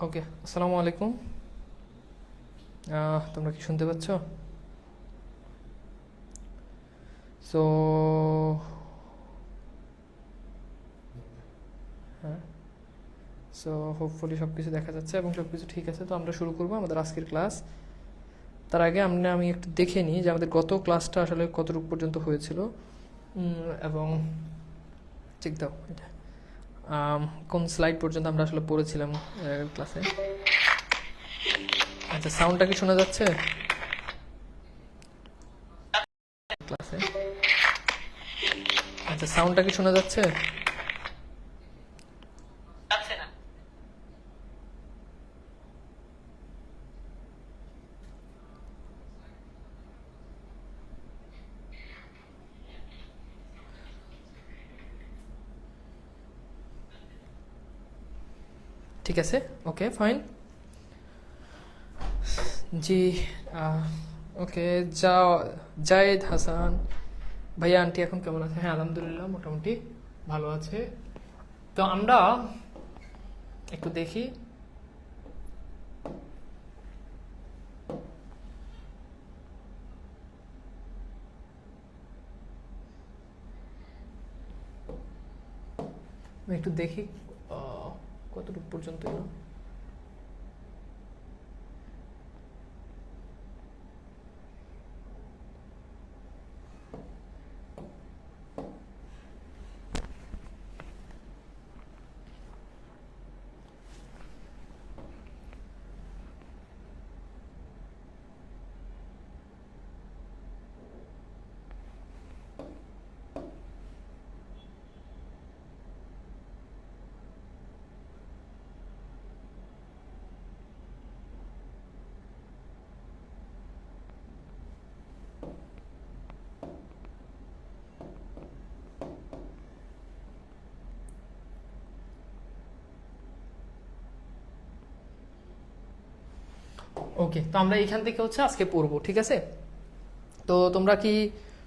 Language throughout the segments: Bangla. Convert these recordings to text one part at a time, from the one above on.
ওকে, আসসালামু আলাইকুম। তোমরা কি শুনতে পাচ্ছ? সো হ্যাঁ, সো হোপফুলি সব কিছু দেখা যাচ্ছে এবং সব কিছু ঠিক আছে। তো আমরা শুরু করবো আমাদের আজকের ক্লাস। তার আগে আমি একটু দেখে নিই যে আমাদের গত ক্লাসটা আসলে কতটুকু পর্যন্ত হয়েছিল, এবং ঠিক দাও এটা কোন স্লাইড পর্যন্ত আমরা আসলে পড়েছিলাম ক্লাসে। আচ্ছা, সাউন্ডটা কি শোনা যাচ্ছে ক্লাসে? আচ্ছা, সাউন্ডটা কি শোনা যাচ্ছে? ঠিক আছে, ওকে ফাইন। জি, ওকে। জায়েদ হাসান ভাইয়া, আন্টি এখন কেমন আছে? হ্যাঁ, আলহামদুলিল্লাহ মোটামুটি ভালো আছে। তো আমরা একটু দেখি। একটু দেখি কতটুকু পর্যন্ত এলো। ওকে, তো আমরা এখান থেকে হচ্ছে আজকে পড়বো, ঠিক আছে? তো তোমরা কি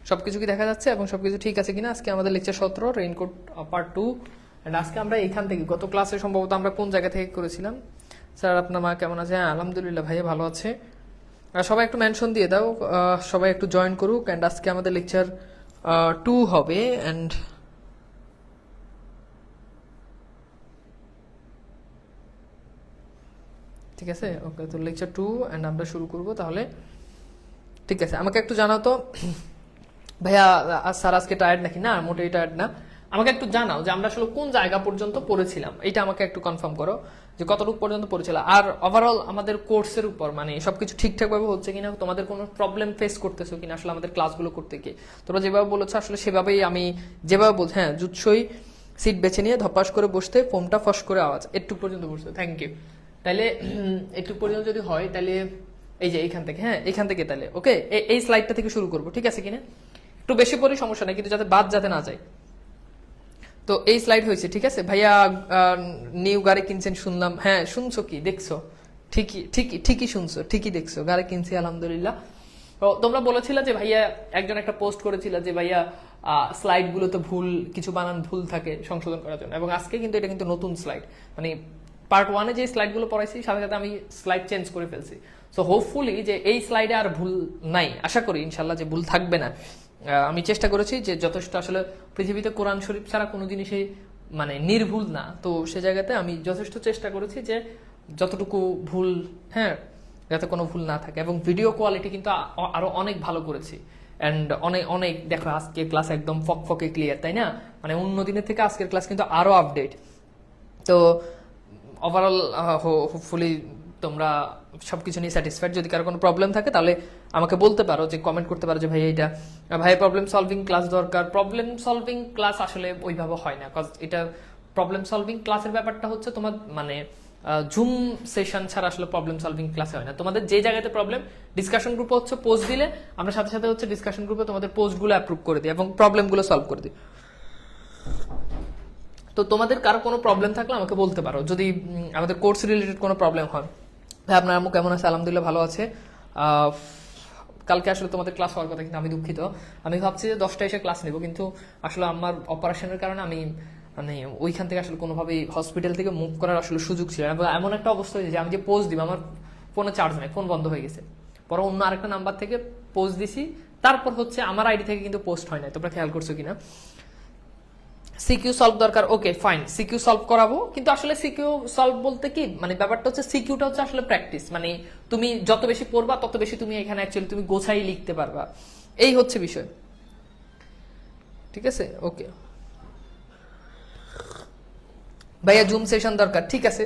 সবকিছু কি দেখা যাচ্ছে এবং সবকিছু ঠিক আছে কিনা? আজকে আমাদের লেকচার 17 রেইনকোট পার্ট 2। এন্ড আজকে আমরা এখান থেকে গত ক্লাসে সম্ভবত আমরা কোন জায়গা থেকে করেছিলাম? স্যার আপনার মা কেমন আছে? হ্যাঁ, আলহামদুলিল্লাহ ভাইয়া ভালো আছে। আর সবাই একটু মেনশন দিয়ে দাও, সবাই একটু জয়েন করুক। অ্যান্ড আজকে আমাদের লেকচার 2 হবে। অ্যান্ড ঠিক আছে, ওকে। তো লেকচার 2 অ্যান্ড আমরা শুরু করব তাহলে। ঠিক আছে, আমাকে একটু জানাও তো ভাইয়া, স্যার আজকে টায়ার্ড নাকি? না, মোটেই টায়ার্ড না। আমাকে একটু জানাও যে আমরা আসলে কোন জায়গা পর্যন্ত পড়েছিলাম, এটা আমাকে একটু কনফার্ম করো যে কতটুকু পর্যন্ত পড়েছিলাম। আর ওভারঅল আমাদের কোর্সের উপর মানে সবকিছু ঠিকঠাকভাবে হচ্ছে কিনা, তোমাদের কোনো প্রবলেম ফেস করতেছো কিনা আসলে আমাদের ক্লাসগুলো করতে গিয়ে। তোমরা যেভাবে বলেছো আসলে সেভাবেই আমি যেভাবে বলছি, হ্যাঁ, জুৎসই সিট বেছে নিয়ে ধপাস করে বসতে, ফোমটা ফস করে আওয়াজ, একটু পর্যন্ত বসতে। Thank you. তাহলে একটু পর্যন্ত যদি হয় তাহলে এই যে এইখান থেকে, হ্যাঁ এইখান থেকে, তাহলে ওকে এই স্লাইডটা থেকে শুরু করবো, ঠিক আছে কিনা? একটু বেশি পড়ি সমস্যা নেই, কিন্তু যাতে বাদ যাতে না যায়। তো এই স্লাইড হয়েছে, ঠিক আছে ভাইয়া। নিউ গাড়ি কিনছেন শুনলাম। হ্যাঁ, শুনছো কি দেখছো? ঠিকই ঠিকই ঠিকই শুনছো, ঠিকই দেখছো, গাড়ি কিনছি আলহামদুলিল্লাহ। তো তোমরা বলেছিলে যে ভাইয়া, একজন একটা পোস্ট করেছিল যে ভাইয়া স্লাইড গুলোতে ভুল কিছু বানান ভুল থাকে সংশোধন করার জন্য, এবং আজকে কিন্তু এটা কিন্তু নতুন স্লাইড। মানে পার্ট 1-এ যে স্লাইড গুলো পড়াইছি সাথে সাথে আমি স্লাইড চেঞ্জ করে ফেলছি। সো হোপফুলি যে এই স্লাইডে আর ভুল নাই, আশা করি ইনশাল্লাহ যে ভুল থাকবে না। আমি চেষ্টা করেছি যে যথেষ্ট, আসলে পৃথিবীতে কোরআন শরীফ ছাড়া কোনো জিনিসই মানে নির্ভুল না, তো সে জায়গাতে আমি যথেষ্ট চেষ্টা করেছি যে যতটুকু ভুল, হ্যাঁ, যাতে কোনো ভুল না থাকে। এবং ভিডিও কোয়ালিটি কিন্তু আরো অনেক ভালো করেছি। অ্যান্ড অনেক অনেক দেখো, আজকে ক্লাস একদম ফকফকে ক্লিয়ার, তাই না? মানে অন্য দিনের থেকে আজকের ক্লাস কিন্তু আরো আপডেট। তো ওভারঅল হোপফুলি তোমরা সবকিছু নিয়ে স্যাটিসফাইড। যদি কারো কোনো প্রবলেম থাকে তাহলে আমাকে বলতে পারো, যে কমেন্ট করতে পারো যে ভাই এটা ভাই প্রবলেম সলভিং ক্লাস দরকার। প্রবলেম সলভিং ক্লাস আসলে ওইভাবে হয় না, কজ এটা প্রবলেম সলভিং ক্লাসের ব্যাপারটা হচ্ছে তোমার মানে জুম সেশন ছাড়া আসলে প্রবলেম সলভিং ক্লাসে হয় না। তোমাদের যে জায়গাতে প্রবলেম, ডিসকাশন গ্রুপে হচ্ছে পোস্ট দিলে আমরা সাথে সাথে হচ্ছে ডিসকাশন গ্রুপে তোমাদের পোস্টগুলো অ্যাপ্রুভ করে দিই এবং প্রবলেমগুলো সলভ করে দিই। তো তোমাদের কারো কোনো প্রবলেম থাকলে আমাকে বলতে পারো, যদি আমাদের কোর্স রিলেটেড কোনো প্রবলেম হয়। ভাই আপনার আম্মু কেমন আছে? আলহামদুলিল্লাহ ভালো আছে। কালকে আসলে তোমাদের ক্লাস হওয়ার কথা, কিন্তু আমি দুঃখিত। আমি ভাবছি যে 10টা এসে ক্লাস নেব, কিন্তু আসলে আমার অপারেশনের কারণে আমি মানে ওইখান থেকে আসলে কোনোভাবেই হসপিটাল থেকে মুভ করার আসলে সুযোগ ছিল না। এমন একটা অবস্থা হয়েছে যে আমি যে পোস্ট দিব, আমার ফোনে চার্জ নেই, ফোন বন্ধ হয়ে গেছে। পরে অন্য আরেকটা নাম্বার থেকে পোস্ট দিছি, তারপর হচ্ছে আমার আইডি থেকে কিন্তু পোস্ট হয় না। তোমরা খেয়াল করছো কিনা? সিকিউ সলভ দরকার, ওকে ফাইন, সিকিউ সলভ করাবো। কিন্তু আসলে সিকিউ সলভ বলতে কি মানে ব্যাপারটা হচ্ছে, সিকিউটা হচ্ছে আসলে প্র্যাকটিস। মানে তুমি যত বেশি পড়বা তত বেশি তুমি এখানে অ্যাকচুয়ালি তুমি গোছাই লিখতে পারবা, এই হচ্ছে বিষয়। ঠিক আছে, ওকে ভাইয়া জুম সেশন দরকার, ঠিক আছে।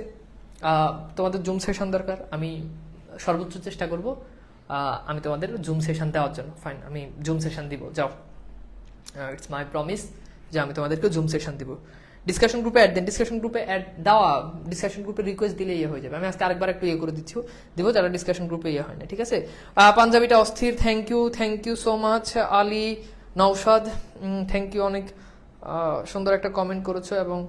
তোমাদের জুম সেশন দরকার, আমি সর্বোচ্চ চেষ্টা করব আমি তোমাদের জুম সেশন দেওয়ার জন্য। ফাইন, আমি জুম সেশন দিব, যাও, ইটস মাই প্রমিস যে আমি তোমাদেরকে জুম সেশন দিব। ডিসকাশন গ্রুপে অ্যাড দেন, ডিসকাশন গ্রুপে অ্যাড দেওয়া, ডিসকাশন গ্রুপে রিকোয়েস্ট দিলে ইয়ে হয়ে যাবে। আমি আজকে আরেকবার একটু ইয়ে করে দিচ্ছি, দিব যারা ডিসকাশন গ্রুপে ইয়ে হয় না, ঠিক আছে। পাঞ্জাবিটা অস্থির, thank you so much. Ali Naushad, thank you, অনেক সুন্দর একটা কমেন্ট করেছো এবং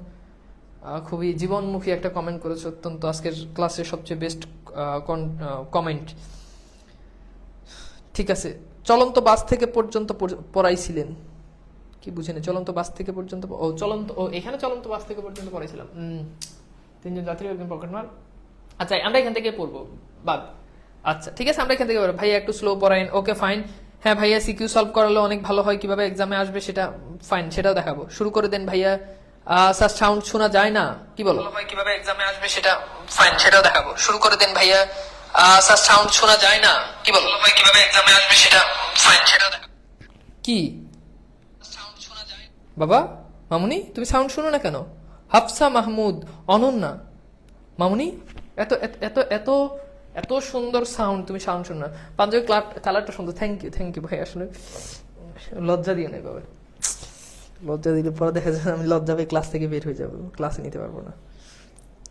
খুবই জীবনমুখী একটা কমেন্ট করেছো, অত্যন্ত আজকের ক্লাসের সবচেয়ে বেস্ট কমেন্ট। ঠিক আছে, চলন্ত বাস থেকে পর্যন্ত পড়াইছিলেন কি বুঝেনি? চলন্ত বাস থেকে পর্যন্ত, এখানে চলন্ত বাস থেকে পর্যন্ত পড়াইছিলাম। 3 জন যাত্রী, একজন পকেটমার। আচ্ছা আমরা এখান থেকে পড়বো বাদ। আচ্ছা ঠিক আছে, আমরা এখান থেকে ভাইয়া একটু স্লো পড়াইন, ওকে ফাইন। হ্যাঁ ভাইয়া সিকিউ সলভ করালে অনেক ভালো হয়, কিভাবে এক্সামে আসবে সেটা ফাইন, সেটাও দেখাবো। শুরু করে দেন ভাইয়া। স্যার সাউন্ড শোনা যায় না, কি বলো? কিভাবে এক্সামে আসবে সেটা ফাইন, সেটাও দেখাবো। শুরু করে দেন ভাইয়া। স্যার সাউন্ড শোনা যায় না, কি বলো? কিভাবে এক্সামে আসবে সেটা ফাইন, সেটাও দেখাবো। কি বাবা মামুনি, তুমি সাউন্ড শুনো না কেন? হাফসা মাহমুদ, অনন্যা, মামুনি, এত এত এত এত সুন্দর সাউন্ড, তুমি সাউন্ড শোনো না। পাঞ্জাবি কালারটা সুন্দর, থ্যাংক ইউ ভাই। আসলে লজ্জা দিয়ে নেই বাবা, লজ্জা দিলে পরে দেখা যায় আমি লজ্জা পেয়ে ক্লাস থেকে বের হয়ে যাবো, ক্লাসে নিতে পারবো না।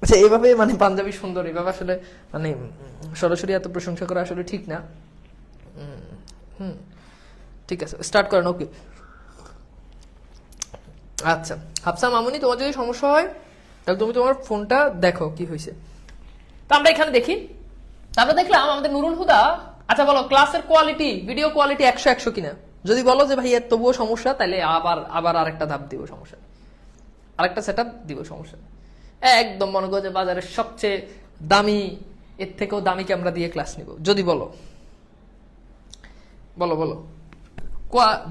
আচ্ছা এইভাবে মানে পাঞ্জাবি সুন্দর, এভাবে আসলে মানে সরাসরি এত প্রশংসা করা আসলে ঠিক না। ঠিক আছে, স্টার্ট করেন, ওকে। আচ্ছা হাফসা মামুনি, তোমার যদি সমস্যা হয় তাহলে তুমি তোমার ফোনটা দেখো কি হয়েছে। তো আমরা এখানে দেখি, তারপরে দেখলাম আমাদের নুরুল হুদা। আচ্ছা বলো ক্লাসের কোয়ালিটি, ভিডিও কোয়ালিটি 100 কিনা? যদি বলো যে ভাই তবুও সমস্যা, তাহলে আবার আরেকটা ধাপ দিব, সমস্যা, আরেকটা সেট আপ দিব, সমস্যা। একদম মনে করো যে বাজারের সবচেয়ে দামি, এর থেকেও দামি ক্যামেরা দিয়ে ক্লাস নিব, যদি বলো বলো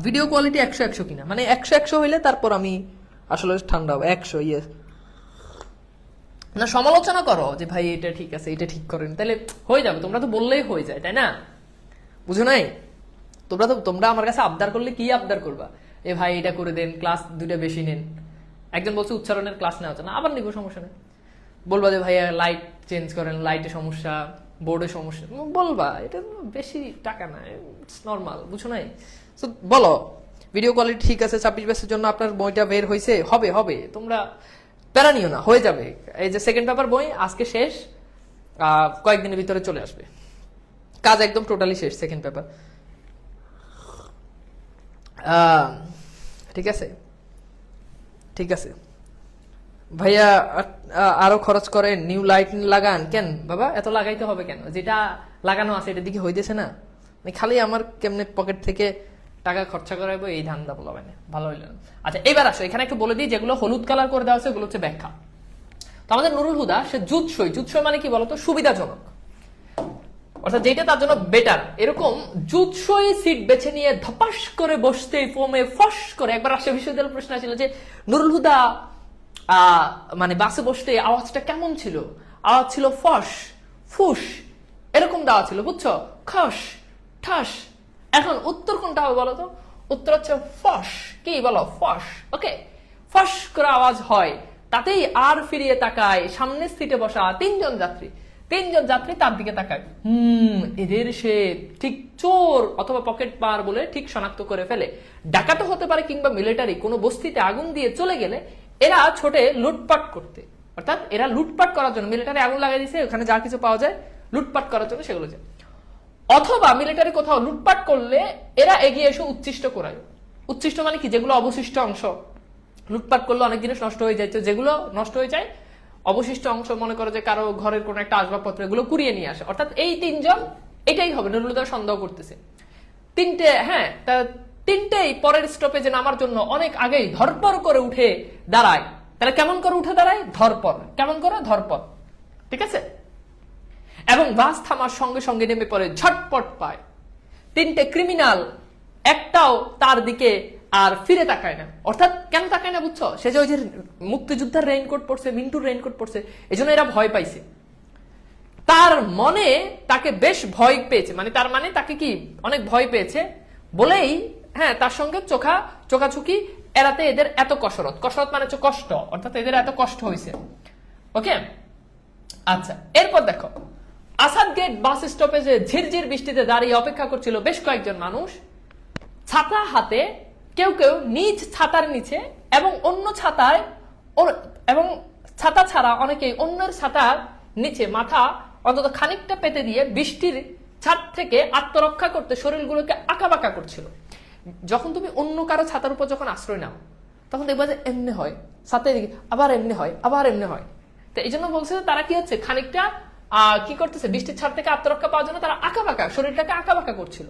ভিডিও কোয়ালিটি 100 কিনা, মানে 100 হইলে তারপর আমি আসলে ঠান্ডা হবো। 100 ইয়ে না, সমালোচনা করো যে ভাই এটা ঠিক আছে, এটা ঠিক করেন, তাহলে হয়ে যাবে। তোমরা তো বললেই হয়ে যায়, তাই না? বুঝো নাই? তোমরা আমার কাছে আবদার করলে কি আবদার করবা? এ ভাই এটা করে দেন, ক্লাস 2টা বেশি নেন। একজন বলছে উচ্চারণের ক্লাস নেওয়া হচ্ছে না, আবার নিব, সমস্যা নেই। বলবা যে ভাইয়া লাইট চেঞ্জ করেন, লাইটে সমস্যা, বোর্ডে সমস্যা, বলবা, এটা বেশি টাকা না, ইটস নর্মাল, বুঝো নাই? তো বলো ভিডিও কোয়ালিটি ঠিক আছে, 26 ব্যাচের জন্য আপনার বইটা বের হয়েছে, হবে, তোমরা প্যারা নিও না, হয়ে যাবে। এই যে সেকেন্ড পেপার বই আজকে শেষ, কয়েকদিনের ভিতরে চলে আসবে, কাজ একদম টোটালি শেষ, সেকেন্ড পেপার। ঠিক আছে ভাইয়া, আরো খরচ করেন, নিউ লাইট লাগান। কেন বাবা এত লাগাইতে হবে কেন? যেটা লাগানো আছে এটার দিকে হইতেছে না, খালি আমার কেমনে পকেট থেকে টাকা খরচা করাবো এই ধান্দা বলা মানে ভালো হইল না। আচ্ছা এবার আসো, এখানে একটু বলে দিই, যেগুলো হলুদ কালার করে দেওয়া আছে ওগুলো হচ্ছে ব্যাখ্যা। তো আমাদের নুরুল হুদা সে জুৎসই মানে কি বলতো? সুবিধাজনক, অর্থাৎ যেটা তার জন্য বেটার, এরকম জুৎসই সিট বেছে নিয়ে ধপাস করে বসতে ফোমে ফস করে। একবার রাজশাহী বিশ্ববিদ্যালয়ের প্রশ্ন ছিল যে নুরুল হুদা মানে বাসে বসতে আওয়াজটা কেমন ছিল? আওয়াজ ছিল ফস ফুস, এরকম দেওয়া ছিল, বুঝছো? খস ঠাস। এখন উত্তর কোনটা হবে বলো তো? উত্তর হচ্ছে ফস। কি বলো? ফস। ওকে, ফস করে আওয়াজ হয়, তাতেই আর ফিরিয়ে তাকায় সামনের সিটে বসা 3 জন যাত্রী। তিনজন যাত্রী তার দিকে তাকায়, এদের সে ঠিক চোর অথবা পকেট মার বলে ঠিক শনাক্ত করে ফেলে। ডাকাতও হতে পারে কিংবা মিলিটারি কোনো বস্তিতে আগুন দিয়ে চলে গেলে এরা ছোটে লুটপাট করতে, অর্থাৎ এরা লুটপাট করার জন্য, মিলিটারি আগুন লাগাই দিয়েছে ওখানে যা কিছু পাওয়া যায় লুটপাট করার জন্য সেগুলো যায়। অথবা মিলিটারি কোথাও লুটপাট করলে এরা এগিয়ে এসে উচ্ছিষ্ট করায়। উচ্ছিষ্ট মানে কি, যেগুলো অবশিষ্ট অংশ, লুটপাট করলে অনেক জিনিস নষ্ট হয়ে যায়, তো যেগুলো নষ্ট হয়ে যায় অবশিষ্ট অংশ, মনে করো যে কারো ঘরের কোনো একটা আসবাবপত্র, এগুলো কুড়িয়ে নিয়ে আসে। অর্থাৎ এই তিনজন এটাই হবে, নুরুলহুদা সন্দেহ করতেছে। তিনটেই পরের স্টপেজে নামার জন্য অনেক আগেই ধরপর করে উঠে দাঁড়ায়। তাহলে কেমন করে উঠে দাঁড়ায়? ধরপর। কেমন করে? ধরপর। ঠিক আছে। এবং বাস থামার সঙ্গে সঙ্গে নেমে পড়ে, ঝটপট পায়। তিনটে ক্রিমিনাল একটাও তার দিকে আর ফিরে তাকায় না। অর্থাৎ কেন তাকায় না বুঝছো? সে যে ওই যে মুক্তিযোদ্ধার রেইনকোট পড়ছে, মিন্টুর রেইনকোট পড়ছে, এই জন্য এরা ভয় পাইছে। তার মনে তাকে বেশ ভয় পেয়েছে, মানে তার মানে তাকে কি অনেক ভয় পেয়েছে বলেই, হ্যাঁ, তার সঙ্গে চোখাচুকি এড়াতে এদের এত কসরত। কসরত মানে হচ্ছে কষ্ট, অর্থাৎ এদের এত কষ্ট হয়েছে। ওকে, আচ্ছা, এরপর দেখো আসাদ গেট বাস স্টপেজে ঝিরঝির বৃষ্টিতে দাঁড়িয়ে অপেক্ষা করছিল বেশ কয়েকজন মানুষ, ছাতা হাতে, কেউ কেউ নিজ ছাতার নিচে এবং অন্য ছাতায়, এবং ছাতা ছাড়া অনেকেই অন্যের ছাতার নিচে মাথা অন্তত খানিকটা পেতে দিয়ে বৃষ্টির ছাদ থেকে আত্মরক্ষা করতে শরীরগুলোকে আঁকাবাঁকা করছিল। যখন তুমি অন্য কারো ছাতার উপর যখন আশ্রয় নাও তখন দেখবা যে এমনি হয়, ছাতা এদিকে আবার এমনি হয়, আবার এমনি হয়। তো এই জন্য বলছে তারা কি হচ্ছে, খানিকটা কি করতেছে, বৃষ্টির ছাদ থেকে আত্মরক্ষা পাওয়ার জন্য তারা আঁকাবাঁকা, শরীরটাকে আঁকাবাঁকা করছিল।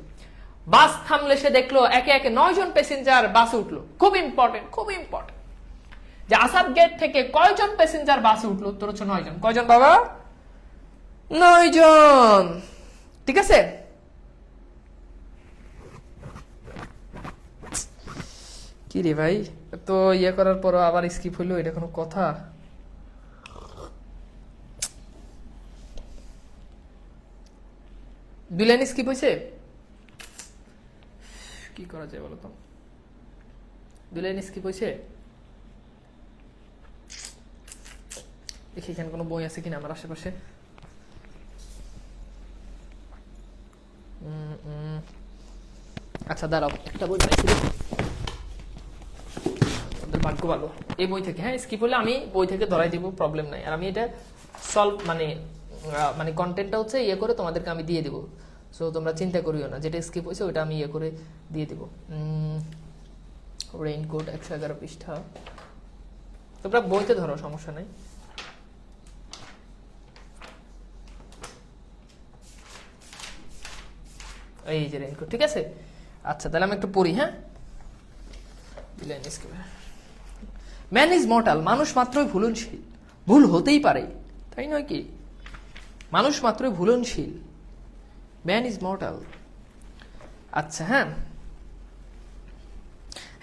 বাস থামলে সে দেখলো একে একে 9 জন প্যাসেঞ্জার বাসে উঠলো। খুব ইম্পর্টেন্ট, খুব ইম্পর্টেন্ট যে আসাদ গেট থেকে কয়জন প্যাসেঞ্জার বাসে উঠলো? উত্তর হচ্ছে 9 জন। কয়জন বাবা? 9 জন। ঠিক আছে। কি রে ভাই, তো ইয়ে করার পর আবার স্কিপ হইলো, এটা কোনো কথা? দুই লাইন স্কিপ হয়েছে, কি করা যায় বলো তো? দুই লাইন স্কিপ হয়েছে, দেখি এখানে কোনো বই আছে কিনা আমার আশেপাশে। আচ্ছা দাঁড়াও, একটা বই পাইছি, ভাগ্য ভালো এই বই থেকে। হ্যাঁ, স্কিপ হলে আমি বই থেকে ধরাই দিব, প্রবলেম নাই। আর আমি এটা সলভ মানে কন্টেন্টটা হচ্ছে ইয়ে করে তোমাদেরকে আমি দিয়ে দিব, সো তোমরা চিন্তা করিও না, যেটা স্কিপ হয়েছে ওটা আমি ইয়ে করে দিয়ে দিব। রেইনকোট 111 পৃষ্ঠা, তোমরা বইতে ধরো, সমস্যা নাই। এই যে রেইনকোট, ঠিক আছে। আচ্ছা তাহলে আমি একটু পড়ি। হ্যাঁ, ম্যান ইজ মর্টাল, মানুষ মাত্রই ভুলনশীল। ভুল হতেই পারে, তাই নয় কি? মানুষ মাত্রই ভুলনশীল, ম্যান ইজ মর্টাল। আচ্ছা, হ্যাঁ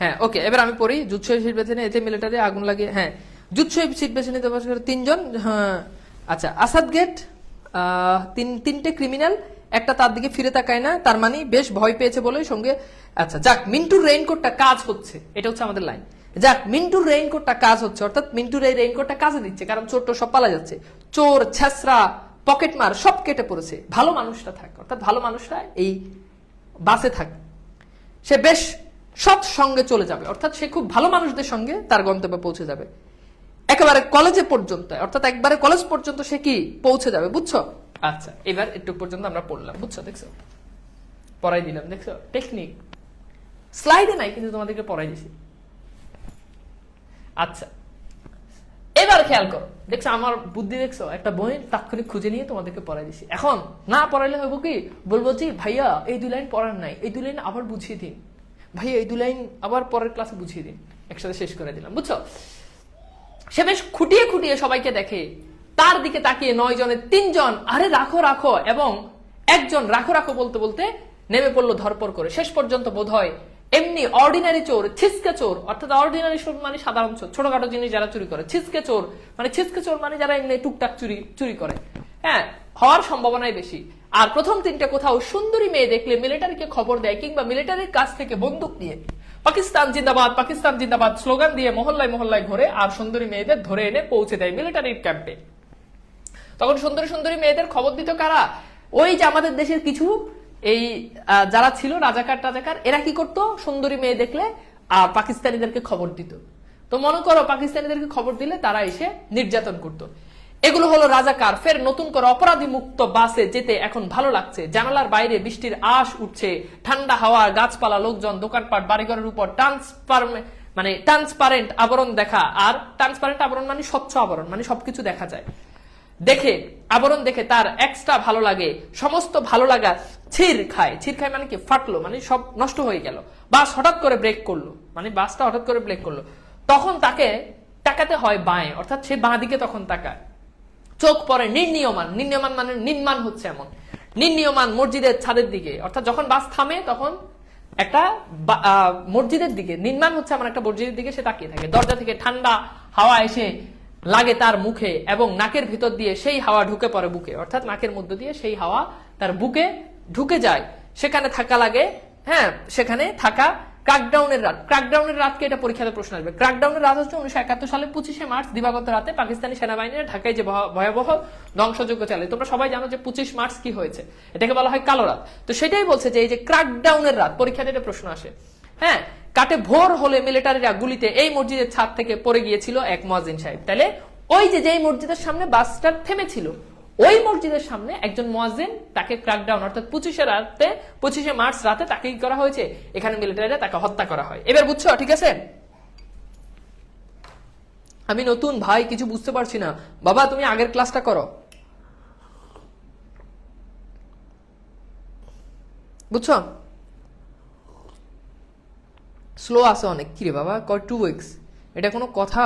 হ্যাঁ, ওকে, এবার আমি পড়ি। যুদ্ধ সিট বেছে নিয়ে এতে মিলিটারি আগুন লাগে। হ্যাঁ, যুদ্ধ সিট বেছে নিতে 3 জন। হ্যাঁ, আচ্ছা, আসাদ গেট তিনটে ক্রিমিনাল, একটা তার দিকে ফিরে তাকায় না, তার মানে বেশ ভয় পেয়েছে বলে সঙ্গে। আচ্ছা, যাক, মিন্টুর রেইনকোটটা কাজ হচ্ছে, এটা হচ্ছে আমাদের লাইন। যাক, মিন্টুর রেইনকোটটা কাজ হচ্ছে, অর্থাৎ মিন্টুর এই রেইনকোটটা কাজে দিচ্ছে, কারণ চোর টোর সব পালা যাচ্ছে, চোর ছেসরা পকেটমার সব কেটে পড়েছে, ভালো মানুষটা থাকে, অর্থাৎ ভালো মানুষরা এই বাসে থাকে। সে বেশ সৎ সঙ্গে চলে যাবে, অর্থাৎ সে খুব ভালো মানুষদের সঙ্গে তার গন্তব্যে পৌঁছে যাবে। একেবারে কলেজে পর্যন্ত, অর্থাৎ একবারে কলেজ পর্যন্ত সে কি পৌঁছে যাবে, বুঝছো? আচ্ছা, এবার একটু পর্যন্ত আমরা পড়লাম, বুঝছো? দেখছো, পড়াই দিলাম, দেখছো টেকনিক, স্লাইডে নাই কিন্তু তোমাদেরকে পড়াই দিছি। আচ্ছা, এবার খেয়াল করো, দেখছো আমার বুদ্ধি, দেখছো একটা বই তাৎক্ষণিক খুঁজে নিয়ে তোমাদেরকে পড়াই দিছি। এখন না পড়াইলে হবো কি, বলবো যে ভাইয়া এই 2 লাইন পড়ার নাই, এই 2 লাইন আবার বুঝিয়ে দিন, ভাইয়া এই 2 লাইন আবার পরের ক্লাসে বুঝিয়ে দিন, একসাথে শেষ করে দিলাম, বুঝছো? সে বেশ খুঁটিয়ে খুঁটিয়ে সবাইকে দেখে, তার দিকে তাকিয়ে 9 জনের 3 জন আরে রাখো রাখো, এবং একজন রাখো রাখো বলতে বলতে নেমে পড়লো ধরপর করে। শেষ পর্যন্ত বোধ হয় এমনি অর্ডিনারি চোর, ছিচকে চোর, অর্থাৎ অর্ডিনারি চোর মানে সাধারণ চোর, ছোটখাটো জিনিস যারা চুরি করে, ছিচকে চোর মানে যারা এমনি টুকটাক চুরি করে, হ্যাঁ, হওয়ার সম্ভাবনাই বেশি। আর প্রথম 3টে কোথাও সুন্দরী মেয়ে দেখলে মিলিটারিকে খবর দেয়, কিংবা মিলিটারির কাছ থেকে বন্দুক নিয়ে পাকিস্তান জিন্দাবাদ, পাকিস্তান জিন্দাবাদ স্লোগান দিয়ে মহল্লায় মহল্লায় ঘুরে আর সুন্দরী মেয়েদের ধরে এনে পৌঁছে দেয় মিলিটারির ক্যাম্পে। তখন সুন্দরী সুন্দরী মেয়েদের খবর দিত কারা? ওই যে আমাদের দেশের কিছু এই যারা ছিল রাজাকার টাজাকার, এরা কি করতো, সুন্দরী মেয়ে দেখলে পাকিস্তানিদেরকে খবর দিত। তো মনে করো পাকিস্তানিদেরকে খবর দিলে তারা এসে নির্যাতন করতো। এগুলো হলো রাজাকার। ফের নতুন করে অপরাধী মুক্ত বাসে যেতে এখন ভালো লাগছে। জানালার বাইরে বৃষ্টির আশ উঠছে, ঠান্ডা হাওয়া, গাছপালা, লোকজন, দোকানপাট, বাড়িঘরের উপর ট্রান্সপারেন্ট আবরণ দেখা। আর ট্রান্সপারেন্ট আবরণ মানে স্বচ্ছ আবরণ, মানে সবকিছু দেখা যায়। দেখে আবরণ দেখে তার এক্সট্রা ভালো লাগে, সমস্ত ভালো লাগা ছির খায়। ছির খায় মানে কি? ফাটলো, মানে সব নষ্ট হয়ে গেল। বাস হঠাৎ করে ব্রেক করলো, মানে বাসটা হঠাৎ করে ব্রেক করলো। তখন তাকে তাকাতে হয় বাঁয়ে, অর্থাৎ সে বাঁ দিকে তখন তাকায়। চোখ পড়ে নির্ণীয়মান, নির্ণীয়মান মানে নির্মাণ হচ্ছে এমন, নির্ণীয়মান মসজিদের ছাদের দিকে। অর্থাৎ যখন বাস থামে তখন একটা মসজিদের দিকে নির্মাণ হচ্ছে এমন একটা মসজিদের দিকে সে তাকিয়ে থাকে। দরজা থেকে ঠান্ডা হাওয়া এসে লাগে তার মুখে এবং নাকের ভিতর দিয়ে সেই হাওয়া ঢুকে পড়ে বুকে, অর্থাৎ নাকের মধ্য দিয়ে সেই হাওয়া তার বুকে ঢুকে যায়। সেখানে থাকা লাগে, হ্যাঁ সেখানে থাকা। ক্র্যাকডাউনের রাত, ক্র্যাকডাউনের রাতকে এটা পরীক্ষাতে প্রশ্ন আসবে। ক্র্যাকডাউনের রাত হচ্ছে 1971 সালে 25শে মার্চ দিবাগত রাতে পাকিস্তানি সেনাবাহিনীর ঢাকায় যে ভয়াবহ ধ্বংসযজ্ঞ চালে। তোমরা সবাই জানো যে 25 মার্চ কি হয়েছে, এটাকে বলা হয় কালো রাত। তো সেটাই বলছে যে এই যে ক্র্যাকডাউনের রাত, পরীক্ষাতে এটা প্রশ্ন আসে। হ্যাঁ, কাটে ভোর হলে মিলিটারিরা গুলিতে এই মসজিদের ছাদ থেকে পড়ে গিয়েছিল এক মুয়াজ্জিন সাহেব। তাহলে ওই যে যেই মসজিদের সামনে বাসটা থেমেছিল, ওই মসজিদের সামনে একজন মুয়াজ্জিন, তাকে ক্র্যাকডাউন অর্থাৎ 25শে মার্চ রাতে তাকে কি করা হয়েছে, এখানে মিলিটারিরা তাকে হত্যা করা হয়। এবার বুঝছো? ঠিক আছে, আমি নতুন ভাই, কিছু বুঝতে পারছি না। বাবা তুমি আগের ক্লাসটা করো, বুঝছো? স্লো আছে অনেক। কিরে বাবা, 2 উইকস, এটা কোনো কথা?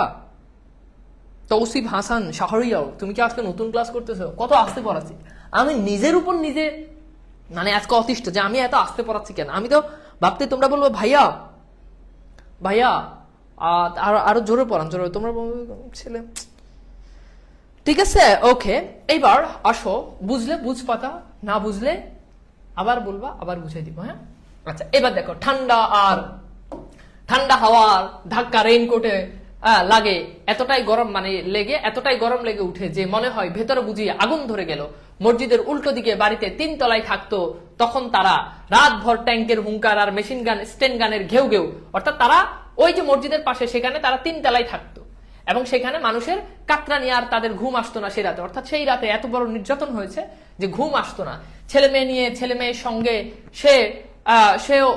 তৌসিফ হাসান শাহরিয়ার, তুমি কি আজকে নতুন ক্লাস করতেছো? কত আসতে পড়াচ্ছি আমি, নিজের উপর নিজে মানে আজকে অতিষ্ঠ যে আমি এত আসতে পড়াচ্ছি কেন। আমি তো ভাবতে তোমরা বলবো ভাইয়া ভাইয়া আরো জোরে পড়ান, জোরে। তোমরা ছেলে, ঠিক আছে ওকে। এইবার আসো, বুঝলে বুঝ পাতা, না বুঝলে আবার বলবা, আবার বুঝাই দিব। হ্যাঁ আচ্ছা, এবার দেখো ঠান্ডা হাওয়ার ধাক্কা রেইনকোটে লাগে, এতটাই গরম লেগে উঠে যে মনে হয় ভেতরে বুঝিয়ে আগুন ধরে গেল। মসজিদের উল্টো দিকে বাড়িতে 3 তলায় থাকতো তখন তারা। রাতভর ট্যাঙ্কের হুঙ্কার আর মেশিন গান, স্টেন গানের ঘেউ ঘেউ। অর্থাৎ তারা ওই যে মসজিদের পাশে, সেখানে তারা 3 তলায় থাকতো এবং সেখানে মানুষের কাতরানি, আর তাদের ঘুম আসতো না সেই রাতে। অর্থাৎ সেই রাতে এত বড় নির্যাতন হয়েছে যে ঘুম আসতো না। ছেলে মেয়ের সঙ্গে সেও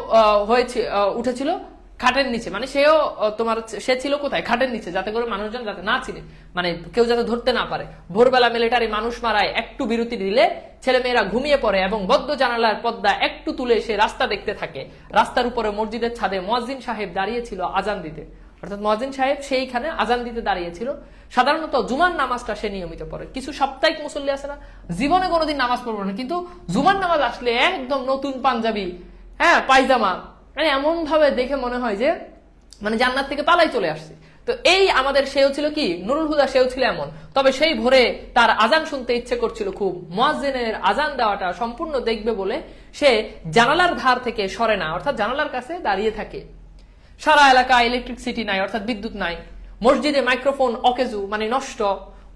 উঠেছিল খাটের নিচে, মানে সে ছিল কোথায়? খাটের নিচে, যাতে করে মানুষজন যাতে না চিনে, মানে কেউ যাতে ধরতে না পারে। ভোরবেলা মিলিটারি মানুষ মারায় একটু বিরতি দিলে ছেলেমেয়েরা ঘুমিয়ে পড়ে এবং বদ্ধ জানালার পর্দা একটু তুলে সে রাস্তা দেখতে থাকে। রাস্তার উপরে মসজিদের ছাদে মুয়াজ্জিন সাহেব দাঁড়িয়েছিল আজান দিতে, অর্থাৎ মুয়াজ্জিন সাহেব সেইখানে আজান দিতে দাঁড়িয়েছিল। সাধারণত জুমার নামাজটা সে নিয়মিত পড়ে। কিছু সাপ্তাহিক মুসল্লি আছে না, জীবনে কোনোদিন নামাজ পড়বো না, কিন্তু জুমার নামাজ আসলে একদম নতুন পাঞ্জাবি, হ্যাঁ পায়জামা, মানে এমন ভাবে দেখে মনে হয় যে মানে জান্নাত থেকে পালাই চলে আসছে। তো এই আমাদের সেও ছিল কি, নুরুল হুদা, সেও ছিল এমন। তবে সেই ভোরে তার আজান শুনতে ইচ্ছে করছিল খুব। মুয়াজ্জিনের আজান দেওয়াটা সম্পূর্ণ দেখবে বলে সে জানালার ধার থেকে সরে না, অর্থাৎ জানালার কাছে দাঁড়িয়ে থাকে। সারা এলাকায় ইলেকট্রিসিটি নাই, অর্থাৎ বিদ্যুৎ নাই। মসজিদে মাইক্রোফোন অকেজু, মানে নষ্ট।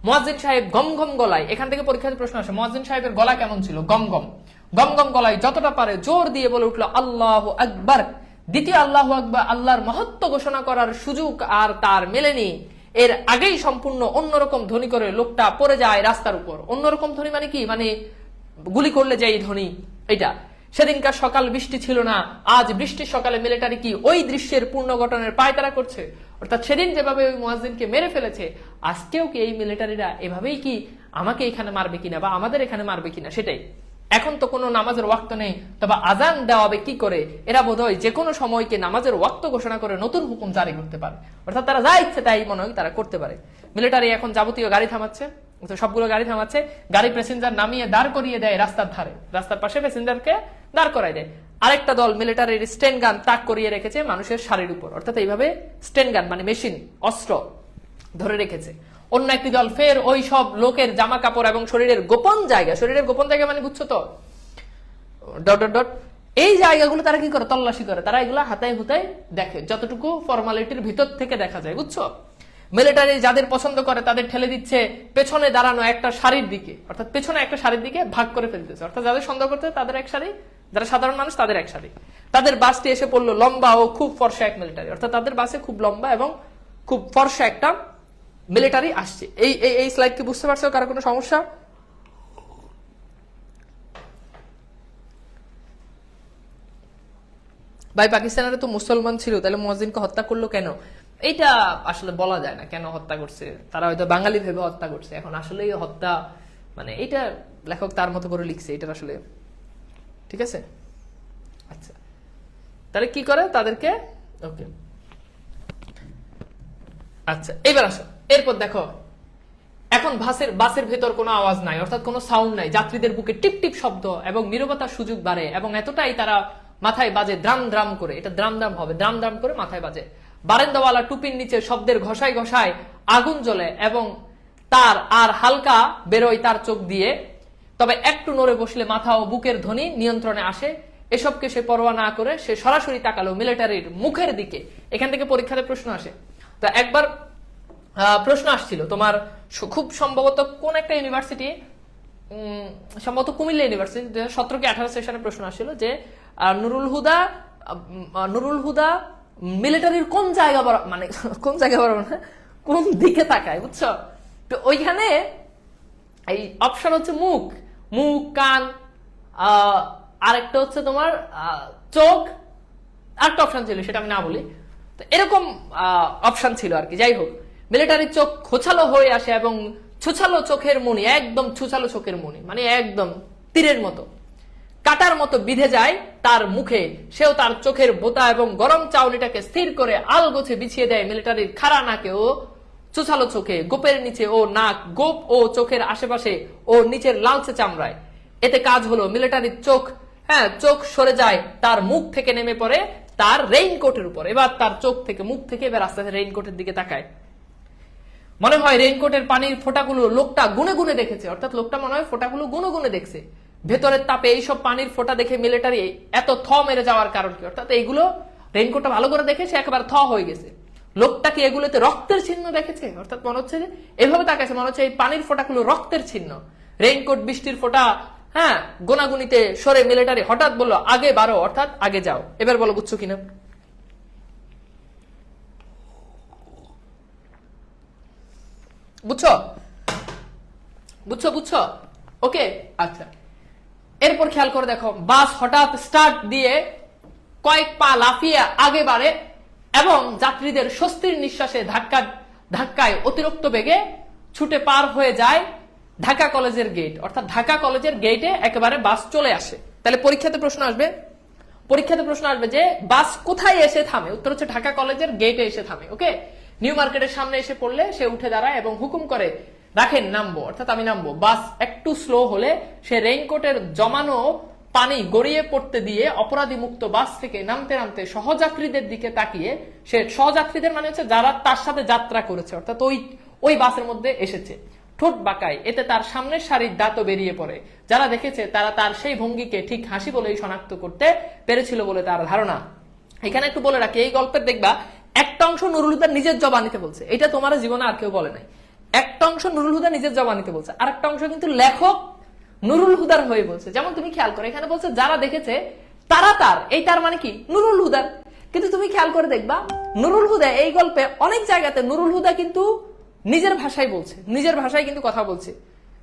মুয়াজ্জিন সাহেব গম গম গলায়, এখান থেকে পরীক্ষার প্রশ্ন আসে, মুয়াজ্জিন সাহেবের গলা কেমন ছিল? গম গম গলায় যতটা পারে জোর দিয়ে বলে উঠলো আল্লাহু আকবার। দ্বিতীয় আল্লাহু আকবার, আল্লাহর মহত্ব ঘোষণা করার সুযোগ আর তার মেলেনি। এর আগেই সম্পূর্ণ অন্যরকম ধ্বনি করে লোকটা পড়ে যায় রাস্তার উপর। অন্যরকম ধ্বনি মানে কি? মানে গুলি করলে যে এই ধ্বনি, এটা। সেদিনকার সকাল বৃষ্টি ছিল না, আজ বৃষ্টির সকালে মিলিটারি কি ওই দৃশ্যের পূর্ণ গঠনের পায়তারা করছে? অর্থাৎ সেদিন যেভাবে ওই মুয়াজ্জিনকে মেরে ফেলেছে, আজকেও কি এই মিলিটারিরা এভাবেই কি আমাকে এখানে মারবে কিনা বা আমাদের এখানে মারবে কিনা, সেটাই। এখন তো কোনো নামাজের ওয়াক্ত নেই, তবে আজান দেওয়া হবে কি করে? এরা বোধহয় যে কোনো সময়কে নামাজের ওয়াক্ত ঘোষণা করে নতুন হুকুম জারি করতে পারে। অর্থাৎ তারা যা ইচ্ছে তাই মনে হয় তারা করতে পারে। মিলিটারি এখন যাবতীয় গাড়ি থামাচ্ছে, সবগুলো গাড়ি থামাচ্ছে, গাড়ি প্যাসেঞ্জার নামিয়ে দাঁড় করিয়ে দেয় রাস্তার ধারে, রাস্তার পাশে প্যাসেঞ্জারকে দাঁড় করাই দেয়। আরেকটা দল মিলিটারির স্টেন গান তাক করিয়ে রেখেছে মানুষের শাড়ির উপর, অর্থাৎ এইভাবে স্টেন গান মানে মেশিন অস্ত্র ধরে রেখেছে। অন্য একটি দল ফের ওই সব লোকের জামা কাপড় এবং শরীরের গোপন জায়গা মানে বুঝছো তো, এই জায়গাগুলো তারা কি করে? তল্লাশি করে। তারা এগুলো হাতায় হুতায় দেখে, যতটুকু ফর্মালিটির ভিতর থেকে দেখা যায়, বুঝছো? মিলিটারি যাদের পছন্দ করে তাদের ঠেলে দিচ্ছে পেছনে দাঁড়ানো একটা সারির দিকে, অর্থাৎ পেছনে একটা সারির দিকে ভাগ করে ফেলতেছে, অর্থাৎ যাদের সন্দেহ করতে তাদের এক সারি, যারা সাধারণ মানুষ তাদের এক সারি। তাদের বাসটি এসে পড়লো লম্বা ও খুব ফর্সা এক মিলিটারি, অর্থাৎ তাদের বাসে খুব লম্বা এবং খুব ফর্সা একটা মিলিটারি আসছে। এই এই স্লাইড কি বুঝতে পারছো? কারো কোনো সমস্যা? ভাই পাকিস্তানের তো মুসলমান ছিল, তাহলে মুয়াজ্জিনকে হত্যা করলো কেন? এইটা আসলে বলা যায় না কেন হত্যা করছে, তারা হয়তো বাঙালি ভেবে হত্যা করছে। এখন আসলে হত্যা মানে এটা লেখক তার মতো করে লিখছে, এটা আসলে ঠিক আছে। আচ্ছা তাহলে কি করে তাদেরকে, ওকে আচ্ছা এবার আসো। এরপর দেখো এখন বাসের ভেতর কোনো আওয়াজ নাই, অর্থাৎ কোনো সাউন্ড নাই, যাত্রীদের বুকে টিপ টিপ শব্দ এবং নীরবতার সুযোগ বাড়ে এবং এতটাই তারা মাথায় বাজে দ্রাম দ্রাম করে, এটা দ্রাম দ্রাম হবে, দ্রাম দ্রাম করে মাথায় বাজে। বারেন্দাওয়ালা টুপির নিচে শব্দের ঘষায় ঘষায় আগুন জ্বলে এবং তার আর হালকা বেরোয় তার চোখ দিয়ে, তবে একটু নড়ে বসলে মাথা ও বুকের ধ্বনি নিয়ন্ত্রণে আসে। এসবকে সে পরোয়া না করে সে সরাসরি তাকালো মিলিটারির মুখের দিকে। এখান থেকে পরীক্ষাতে প্রশ্ন আসে। তো একবার প্রশ্ন আসছিল তোমার খুব সম্ভবত কোন একটা ইউনিভার্সিটি, সম্ভবত কুমিল্লা ইউনিভার্সিটি 17 কি 18 সেশনে প্রশ্ন আসছিল যে নুরুল হুদা মিলিটারির কোন জায়গা মানে কোন জায়গা কোন দিকে তাকায়, বুঝছো? তো ওইখানে এই অপশন হচ্ছে মুখ, কান, আরেকটা হচ্ছে তোমার চোখ, আরেকটা অপশন ছিল সেটা আমি না বলি। তো এরকম অপশন ছিল আর কি। যাই হোক, মিলিটারির চোখ খোঁচালো হয়ে আসে এবং ছুছালো চোখের মনি, একদম ছুছালো চোখের মনি মানে একদম তীরের মতো কাটার মতো বিঁধে যায় তার মুখে। সেও তার চোখের বোতা এবং গরম চাউনিটাকে স্থির করে আলগোছে বিছিয়ে দেয় মিলিটারির খাড়া নাকে ও চুছালো চোখে, গোপের নিচে ও নাক, গোপ ও চোখের আশেপাশে ও নিচের লালচে চামড়ায়। এতে কাজ হলো মিলিটারির চোখ সরে যায় তার মুখ থেকে, নেমে পড়ে তার রেইনকোটের উপর। এবার তার চোখ থেকে মুখ থেকে এবার আস্তে আস্তে রেইনকোটের দিকে তাকায়। মনে হয় রেইনকোটের পানির ফোঁটাগুলো লোকটা গুনে গুনে দেখেছে, অর্থাৎ লোকটা মনে হয় ফোঁটাগুলো গুনে গুনে দেখছে। ভেতরের তাপে এইসব পানির ফোঁটা দেখে মিলিটারি এত থ মেরে যাওয়ার কারণ কি? অর্থাৎ এইগুলো রেইনকোটটা ভালো করে দেখে সে একেবারে থ হয়ে গেছে। লোকটা কি এগুলোতে রক্তের চিহ্ন দেখেছে? অর্থাৎ মনে হচ্ছে যে এভাবে তাকাইছে, মনে হচ্ছে এই পানির ফোঁটাগুলো রক্তের চিহ্ন। রেইনকোট বৃষ্টির ফোঁটা গোনাগুনিতে সরে মিলিটারি হঠাৎ বললো আগে বাড়ো, অর্থাৎ আগে যাও। এবার বলো বুঝছো কিনা? বুঝছো বুঝছো বুঝছো ওকে আচ্ছা। এরপর খেয়াল করে দেখো, বাস হঠাৎ স্টার্ট দিয়ে কয়েক পা লাফিয়ে আগে বাড়ে এবং যাত্রীদের স্বস্তির নিঃশ্বাসে ধাক্কায় অতিরিক্ত বেগে ছুটে পার হয়ে যায় ঢাকা কলেজের গেট, অর্থাৎ ঢাকা কলেজের গেটে একেবারে বাস চলে আসে। তাহলে পরীক্ষাতে প্রশ্ন আসবে যে বাস কোথায় এসে থামে? উত্তর হচ্ছে ঢাকা কলেজের গেটে এসে থামে। ওকে, নিউ মার্কেটের সামনে এসে পড়লে সে উঠে দাঁড়ায় এবং হুকুম করে রাখেন নামবো, অর্থাৎ আমি নামবো। বাস একটু স্লো হলে সে রেইনকোটের জমানো পানি গড়িয়ে পড়তে দিয়ে অপরাধী মুক্ত বাস থেকে নামতে নামতে সহযাত্রীদের দিকে তাকিয়ে, সে সহযাত্রীদের মানে হচ্ছে যারা তার সাথে যাত্রা করেছে, অর্থাৎ ওই বাসের মধ্যে এসেছে, ঠোঁট বাঁকায়। এতে তার সামনের সারির দাঁতও বেরিয়ে পড়ে। যারা দেখেছে তারা তার সেই ভঙ্গিকে ঠিক হাসি বলেই শনাক্ত করতে পেরেছিল বলে তার ধারণা। এখানে একটু বলে রাখি, এই গল্পের দেখবা একটা অংশ নুরুল হুদার নিজের জবানিতে বলছে, এটা তোমার জীবনে আর কেউ বলে নাই। একটা অংশ নুরুল হুদা নিজের জবানিতে বলছে, আর একটা অংশ কিন্তু লেখক নুরুল হুদার হয়ে বলছে। যেমন তুমি খেয়াল করো, এখানে বলছে যারা দেখেছে তারা তার মানে কি নুরুল হুদার। কিন্তু তুমি খেয়াল করে দেখবা নুরুল হুদা এই গল্পে অনেক জায়গাতে নুরুল হুদা কিন্তু নিজের ভাষায় বলছে, নিজের ভাষায় কিন্তু কথা বলছে।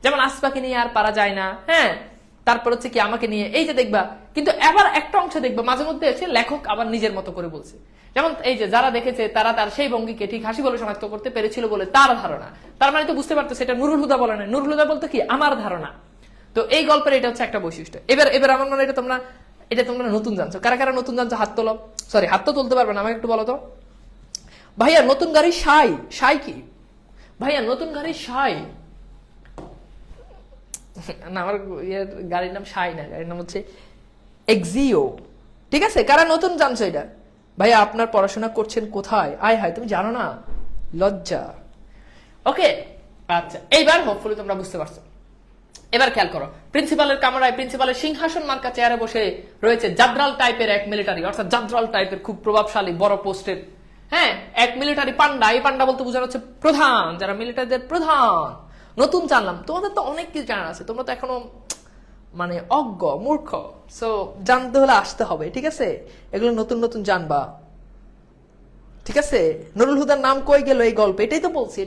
যেমন আসপাকে নিয়ে আর পারা যায় না, তারপর হচ্ছে কি আমাকে নিয়ে, এই যে দেখবা। কিন্তু এবার একটা অংশ দেখবা মাঝে মধ্যে এসে লেখক আবার নিজের মতো করে বলছে। যেমন এই যে যারা দেখেছে তারা তার সেই ভঙ্গিকে ঠিক হাসি বলে শনাক্ত করতে পেরেছিল বলে তার ধারণা। তার মানে তো বুঝতে পারতো সেটা নুরুল হুদা বলে না, নুরুল হুদা বলতো কি আমার ধারণা। তো এই গল্পের এটা হচ্ছে একটা বৈশিষ্ট্য। এবার আমার মনে হয় এটা তোমরা নতুন জানছো। কারা কারা নতুন জানছো হাত তোলো। সরি, হাত তো তুলতে পারবে না, আমাকে একটু বলো তো। ভাইয়া নতুন গাড়ি সাই কি? ভাইয়া নতুন গাড়ি সাই না, আমার গাড়ির নাম সাই না, গাড়ির নাম হচ্ছে এক্সিও। ঠিক আছে, কারা নতুন জানছো এটা? ভাইয়া আপনার পড়াশোনা করছেন কোথায়? আয় হায়, তুমি জানো না, লজ্জা। ওকে আচ্ছা, এইবার হোপফুলি তোমরা বুঝতে পারছো। এবার খেয়াল করো, প্রিন্সিপালের কামরায় প্রিন্সিপালের সিংহাসন মার্কা চেয়ারে বসে রয়েছে জাদ্রাল টাইপের এক মিলিটারি, অর্থাৎ জাদ্রাল টাইপের খুব প্রভাবশালী বড় পোস্টের হ্যাঁ, এক মিলিটারি পান্ডা, এই পান্ডা বলতে বোঝানো হচ্ছে প্রধান, যারা মিলিটারিদের প্রধান। নতুন জানলাম, তোমাদের তো অনেক কিছু জানার আছে, তোমরা তো এখনো মানে অজ্ঞ মূর্খ, সো জানতে হলে আসতে হবে, ঠিক আছে? এগুলো নতুন নতুন জানবা, ঠিক আছে? নুরুল হুদার নাম কই গেল এই গল্প? এটাই তো বলছি,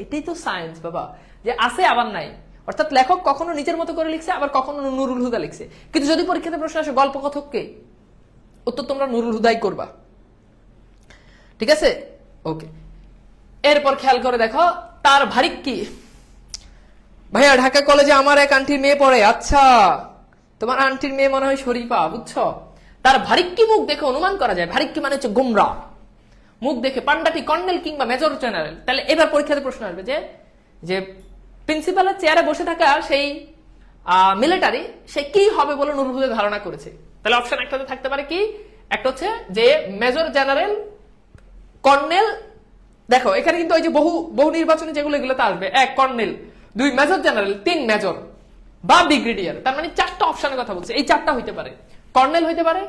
এটাই তো সায়েন্স বাবা, যে আছে আবার নাই। অর্থাৎ লেখক কখনো নিজের মতো করে লিখছে, আবার কখনো নুরুল হুদা লিখছে। কিন্তু যদি পরীক্ষাতে প্রশ্ন আসে গল্প কথককে, উত্তর তোমরা নুরুল হুদাই করবা, ঠিক আছে? ওকে, এরপর খেয়াল করে দেখো তার ভারিক কি। ভাইয়া ঢাকা কলেজে আমার এক আন্টির মেয়ে পড়ে। আচ্ছা, তোমার আন্টির মেয়ে মনে হয় শরীফা, বুঝছো? তার ভারিক্কি মুখ দেখে অনুমান করা যায়, ভারিক্কি মানে হচ্ছে গুমরা মুখ দেখে পান্ডাটি কর্নেল কিংবা মেজর জেনারেল। তাহলে এবার পরীক্ষাতে প্রশ্ন আসবে যে যে প্রিন্সিপালের চেয়ারে বসে থাকা সেই মিলিটারি, সে কি হবে বলে নুরুল হুদা ধারণা করেছে। তাহলে অপশন একটাতে থাকতে পারে কি, একটা হচ্ছে যে মেজর জেনারেল, কর্নেল। দেখো এখানে কিন্তু ওই যে বহু নির্বাচনে যেগুলো, এগুলোতে আসবে 1 কর্নেল, 2 মেজর জেনারেল, 3 মেজর বা ব্রিগেডিয়ার। তার মানে 4টা অপশনের কথা বলছে, এই 4টা হইতে পারে। কর্নেল হইতে পারে,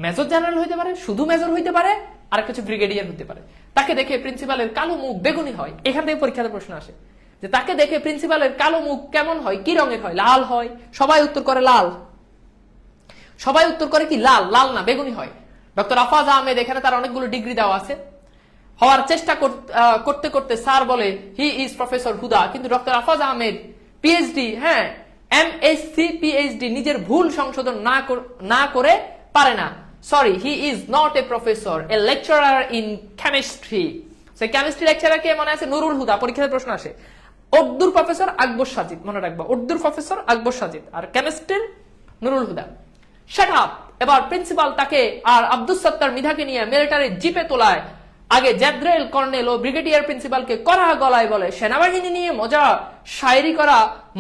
মেজর জেনারেল হইতে পারে, শুধু মেজর হইতে পারে, আর কিছু ব্রিগেডিয়ার হতে পারে। তাকে দেখে প্রিন্সিপালের কালো মুখ বেগুনি হয়। এখান থেকে পরীক্ষাতে প্রশ্ন আসে যে তাকে দেখে প্রিন্সিপালের কালো মুখ কেমন হয়, কি রঙের হয়? লাল হয়। সবাই উত্তর করে লাল, সবাই উত্তর করে কি লাল, লাল না বেগুনি হয়। ডক্টর আফাজ আহমেদ, এখানে তার অনেকগুলো ডিগ্রি দেওয়া আছে, হওয়ার চেষ্টা করতে করতে স্যার বলে হি ইজ প্রফেসর হুদা, কিন্তু ডক্টর আফাজ আহমেদ পিএইচডি, হ্যাঁ এমএসসি পিএইচডি, নিজের ভুল সংশোধন না করে পারে না। Sorry, he is not a professor, A lecturer in chemistry. সেই কেমিস্ট্রি লেকচারার কে মনে আছে? নুরুল হুদা। পরীক্ষাতে প্রশ্ন আসে উর্দুর প্রফেসর আকবর সাজিদ, মনে রাখবা, উর্দুর প্রফেসর আকবর সাজিদ, আর কেমিস্ট্রির নুরুল হুদা। Shut up. এবার প্রিন্সিপাল তাকে আর আব্দুস সত্তার মৃধাকে নিয়ে মিলিটারি জিপে তোলায় আগে জেনারেল, কর্নেল ও ব্রিগেডিয়ার প্রিন্সিপালকে কড়া গলায় বলে সেনাবাহিনী নিয়ে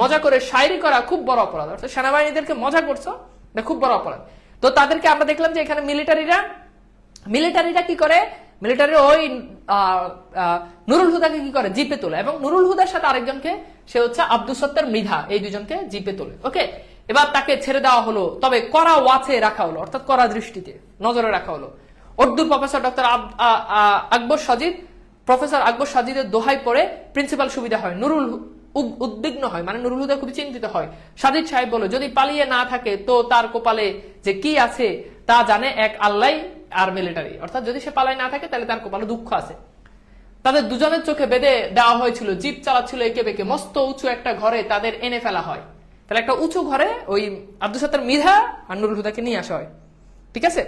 মজা করে শায়রি করা খুব বড় অপরাধ। অর্থাৎ সেনাবাহিনীদেরকে মজা করছো, খুব বড় অপরাধ। তো তাদেরকে আমরা দেখলাম যে এখানে মিলিটারিরা কি করে, মিলিটারি ওই নুরুল হুদাকে কি করে, জিপে তোলে, এবং নুরুল হুদার সাথে আরেকজনকে, সে হচ্ছে আব্দুস সত্তার মৃধা, এই দুজনকে জিপে তোলে। ওকে, এবার তাকে ছেড়ে দেওয়া হলো, তবে কড়া ওয়াচে রাখা হলো, অর্থাৎ কড়া দৃষ্টিতে নজরে রাখা হলো। উর্দুর প্রফেসর ডক্টর প্রফেসর আকবর সাজিদের দোহাই পড়ে প্রিন্সিপাল সুবিধা হয়, নুরুল উদ্বিগ্ন হয়, মানে নুরুল হুদা খুবই চিন্তিত হয়। সাজিদ সাহেব বলে যদি পালিয়ে না থাকে তো তার কপালে যে কি আছে তা জানে এক আল্লাহ আর মিলিটারি। অর্থাৎ যদি সে পালাই না থাকে তাহলে তার কপালে দুঃখ আছে। তাদের দুজনের চোখে বেঁধে দেওয়া হয়েছিল, জিপ চালাচ্ছিল একে বেঁকে, মস্ত উঁচু একটা ঘরে তাদের এনে ফেলা হয়। তাহলে একটা উঁচু ঘরে ওই আব্দুস সত্তার মৃধা আর নুরুল হুদাকে নিয়ে আসা হয়, ঠিক আছে?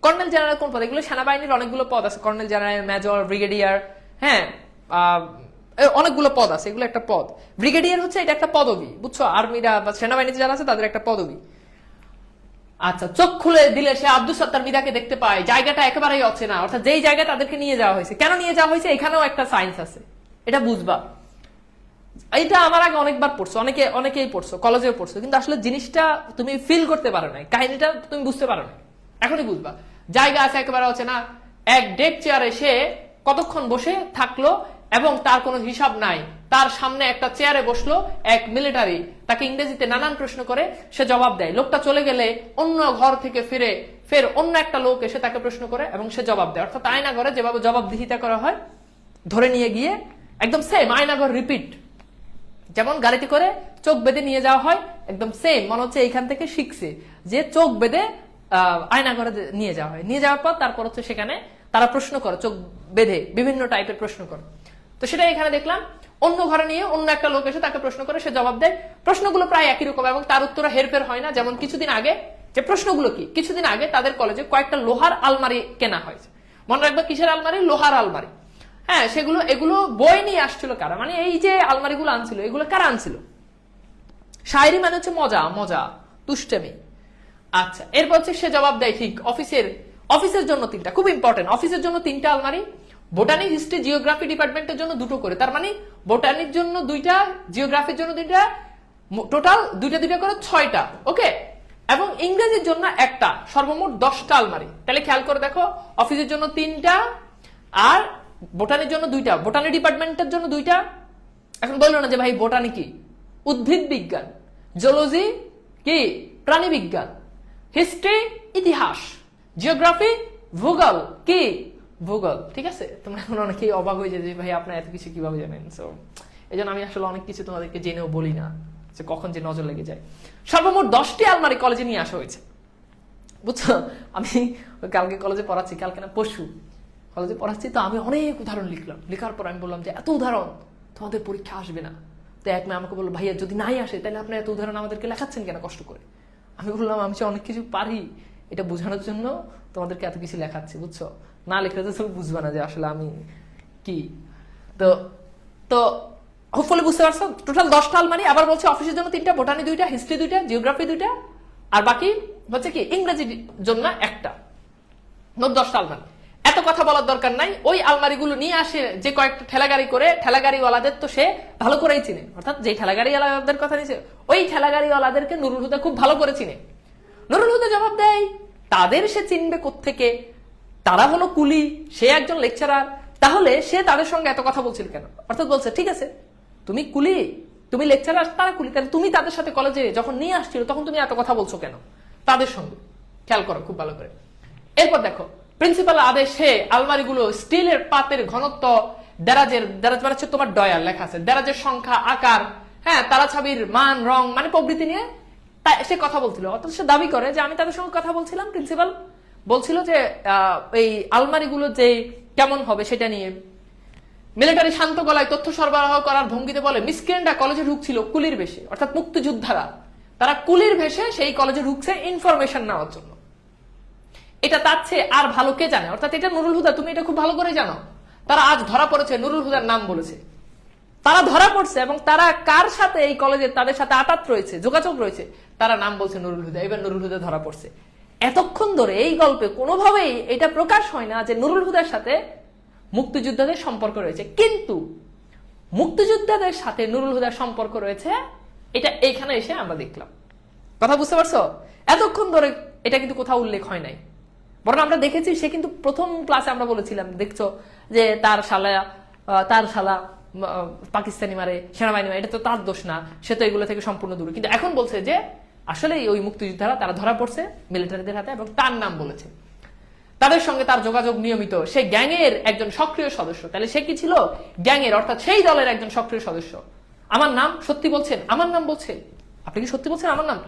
কর্নেল জেনারেল কোন পদ? এগুলো সেনাবাহিনীর অনেকগুলো পদ আছে, কর্নেল জেনারেল, মেজর, ব্রিগেডিয়ার, হ্যাঁ অনেকগুলো পদ আছে, এগুলো একটা পদ। ব্রিগেডিয়ার হচ্ছে এটা একটা পদবি, বুঝছো? আর্মিরা বা সেনাবাহিনীতে যারা আছে তাদের একটা পদবি। আচ্ছা, চোখ খুলে দিলে সে আব্দুস সত্তার মৃধাকে দেখতে পায়, জায়গাটা একেবারেই অচেনা, অর্থাৎ যেই জায়গায় তাদেরকে নিয়ে যাওয়া হয়েছে, কেন নিয়ে যাওয়া হয়েছে এখানেও একটা সায়েন্স আছে, এটা বুঝবা। এইটা আমার আগে অনেকবার পড়ছো, অনেকেই পড়ছো, কলেজেও পড়ছো, কিন্তু আসলে জিনিসটা তুমি ফিল করতে পারো না, কাহিনীটা তুমি বুঝতে পারো না, এখনই বুঝবা। জায়গা আছে একেবারে অচেনা, এক ডেক চেয়ারে সে কতক্ষণ বসে থাকলো এবং তার কোনো হিসাব নাই। তার সামনে একটা চেয়ারে বসলো এক মিলিটারি, তাকে ইংরেজিতে নানান প্রশ্ন করে, সে জবাব দেয়। লোকটা চলে গেলে অন্য ঘর থেকে ফের অন্য একটা লোক এসে তাকে প্রশ্ন করে এবং সে জবাব দেয়। অর্থাৎ আয়না ঘরে যেভাবে জবাবদিহিতা করা হয়, ধরে নিয়ে গিয়ে একদম সেম আয়না ঘর রিপিট, যেমন গাড়িতে করে চোখ বেঁধে নিয়ে যাওয়া হয়, একদম সেম মনে হচ্ছে এইখান থেকে শিখছে যে চোখ বেঁধে আয়না ঘরে নিয়ে যাওয়া হয়। নিয়ে যাওয়ার পর তারপর হচ্ছে সেখানে তারা প্রশ্ন করে, চোখ বেঁধে বিভিন্ন টাইপের প্রশ্ন করে। তো সেটা এখানে দেখলাম, অন্য ঘরে নিয়ে অন্য একটা লোক এসে তাকে প্রশ্ন করে, সে জবাব দেয়। প্রশ্নগুলো প্রায় একই রকম এবং তার উত্তর হেরফের হয় না। যেমন কিছুদিন আগে যে প্রশ্নগুলো কি, কিছুদিন আগে তাদের কলেজে কয়েকটা লোহার আলমারি কেনা হয়েছে। মনে রাখবে কিসের আলমারি? লোহার আলমারি। হ্যাঁ, এগুলো বই নিয়ে আসছিল কারা, মানে এই যে আলমারিগুলো আনছিল, এগুলো কারা আনছিল? শায়রি মানে হচ্ছে মজা দুষ্টেমি। আচ্ছা, এরপর হচ্ছে সে জবাব দেয় ঠিক অফিসের জন্য 3টা, খুব ইম্পর্টেন্ট, অফিসের জন্য 3টা আলমারি, বোটানি, হিস্ট্রি, জিওগ্রাফি ডিপার্টমেন্টের জন্য 2টো করে। তার মানে বোটানির জন্য 2টা, জিওগ্রাফির জন্য 2টা, টোটাল 2টা করে 6টা। ওকে, এবং ইংরেজির জন্য 1টা, সর্বমোট 10টা আলমারি। তাহলে খেয়াল করে দেখো, অফিসের জন্য 3টা আর বোটানির জন্য 2টা, বোটানি ডিপার্টমেন্টের জন্য 2টা। এখন বললো না যে ভাই বোটানি কি? উদ্ভিদ বিজ্ঞান। জুলজি কি? প্রাণী বিজ্ঞান। হিস্ট্রি ইতিহাস। জিওগ্রাফি ভূগোল কি? ভূগোল, ঠিক আছে? তোমরা এখন অনেকেই অবাক হয়ে যায় যে ভাই আপনারা এত কিছু কিভাবে জানেন। সো এই জন্য আমি আসলে অনেক কিছু তোমাদেরকে জেনেও বলি না, যে কখন যে নজর লেগে যায়। সর্বমোট 10টি আলমারি কলেজে নিয়ে আসা হয়েছে, বুঝছো? আমি কালকে কলেজে পড়াচ্ছি, কালকে না পরশু কলেজে পড়াচ্ছি, তো আমি অনেক উদাহরণ লিখলাম। লেখার পর আমি বললাম যে এত উদাহরণ তোমাদের পরীক্ষা আসবে না। তো এক মেয়ে আমাকে বললো, ভাইয়া যদি নাই আসে তাহলে আপনি এত উদাহরণ আমাদেরকে লেখাচ্ছেন কেন কষ্ট করে? আমি বললাম আমি যে অনেক কিছু পারি, এটা বোঝানোর জন্য তোমাদেরকে এত কিছু লেখাচ্ছি, বুঝছো? না লিখলে তো তুমি বুঝবে না যে আসলে আমি কি। তো তো হোপফুলি বুঝতে পারছো। টোটাল 10টা আলমারি। আবার বলছে অফিসের জন্য 3টা, বোটানি 2টা, হিস্ট্রি 2টা, জিওগ্রাফি 2টা, আর বাকি হচ্ছে কি ইংরেজির জন্য 1টা। মোট 10টা আলমারি। এত কথা বলার দরকার নাই। ওই আলমারিগুলো নিয়ে আসে যে কয়েকটা ঠেলাগাড়ি করে, ঠেলাগাড়িওয়ালাদের তো সে ভালো করেই চিনে, অর্থাৎ যে ঠেলাগাড়িওয়ালাদের কথা নিয়েছে ওই ঠেলাগাড়িওয়ালাদেরকে নুরুল হুদা খুব ভালো করে চিনে। নুরুল হুদা জবাব দেয়, তাদের সে চিনবে কোত্থেকে? তারা হলো কুলি, সে একজন লেকচারার, তাহলে সে তাদের সঙ্গে এত কথা বলছিল কেন? অর্থাৎ বলছে ঠিক আছে তুমি কুলি, তুমি লেকচারার, তারা কুলি, তাহলে তুমি তাদের সাথে কলেজে যখন নিয়ে আসছিল তখন তুমি এত কথা বলছো কেন তাদের সঙ্গে? খেয়াল করো খুব ভালো করে। এরপর দেখো প্রিন্সিপাল আদেশে আলমারিগুলো স্টিলের পাতের ঘনত্ব, দেরাজের, দেরাজ মানে হচ্ছে তোমার ডয়ার লেখা আছে, দেরাজের সংখ্যা, আকার, হ্যাঁ তারা ছাবির মান, রং মানে প্রভৃতি নিয়ে সে কথা বলছিল। অর্থাৎ সে দাবি করে যে আমি তাদের সঙ্গে কথা বলছিলাম। প্রিন্সিপাল বলছিল যে এই আলমারিগুলো যে কেমন হবে সেটা নিয়ে। মিলিটারি শান্ত গলায় তথ্য সরবরাহ করার ভঙ্গিতে বলে, মিসক্রিয়েন্টরা কলেজে ঢুকছিল কুলির বেশে, অর্থাৎ মুক্তিযোদ্ধারা, তারা কুলির ভেসে সেই কলেজে ঢুকছে ইনফরমেশন নেওয়ার জন্য। এটা তার চেয়ে আর ভালো কে জানে? অর্থাৎ এটা নুরুল হুদা, তুমি এটা খুব ভালো করে জানো। তারা আজ ধরা পড়েছে, নুরুল হুদার নাম বলেছে, তারা ধরা পড়ছে, এবং তারা কার সাথে এই কলেজে তাদের সাথে আটাত রয়েছে, যোগাযোগ রয়েছে, তারা নাম বলছে নুরুল হুদা। এবার নুরুল হুদা ধরা পড়ছে। এতক্ষণ ধরে এই গল্পে কোনোভাবেই এটা প্রকাশ হয় না যে নুরুল হুদার সাথে মুক্তিযোদ্ধাদের সম্পর্ক রয়েছে, কিন্তু মুক্তিযোদ্ধাদের সাথে নুরুল হুদার সম্পর্ক রয়েছে, এটা এইখানে এসে আমরা দেখলাম। কথা বুঝতে পারছো? এতক্ষণ ধরে এটা কিন্তু কোথাও উল্লেখ হয় নাই, বরং আমরা দেখেছি সে কিন্তু প্রথম ক্লাসে আমরা বলেছিলাম, দেখছো যে তার শালা পাকিস্তানি মারে, সেনাবাহিনী মারে, এটা তো তার দোষ না, সে তো এগুলো থেকে সম্পূর্ণ দূরে। কিন্তু এখন বলছে যে আসলে ওই মুক্তিযোদ্ধারা তারা ধরা পড়ছে মিলিটারিদের হাতে, এবং তার নাম বলেছে, তাদের সঙ্গে তার যোগাযোগ নিয়মিত, সে গ্যাংয়ের একজন সক্রিয় সদস্য। তাহলে সে কি ছিল? গ্যাংয়ের, অর্থাৎ সেই দলের একজন সক্রিয় সদস্য। আমার নাম সত্যি বলছেন? আমার নাম বলছে। আপনি কি সত্যি বলছেন আমার নাম?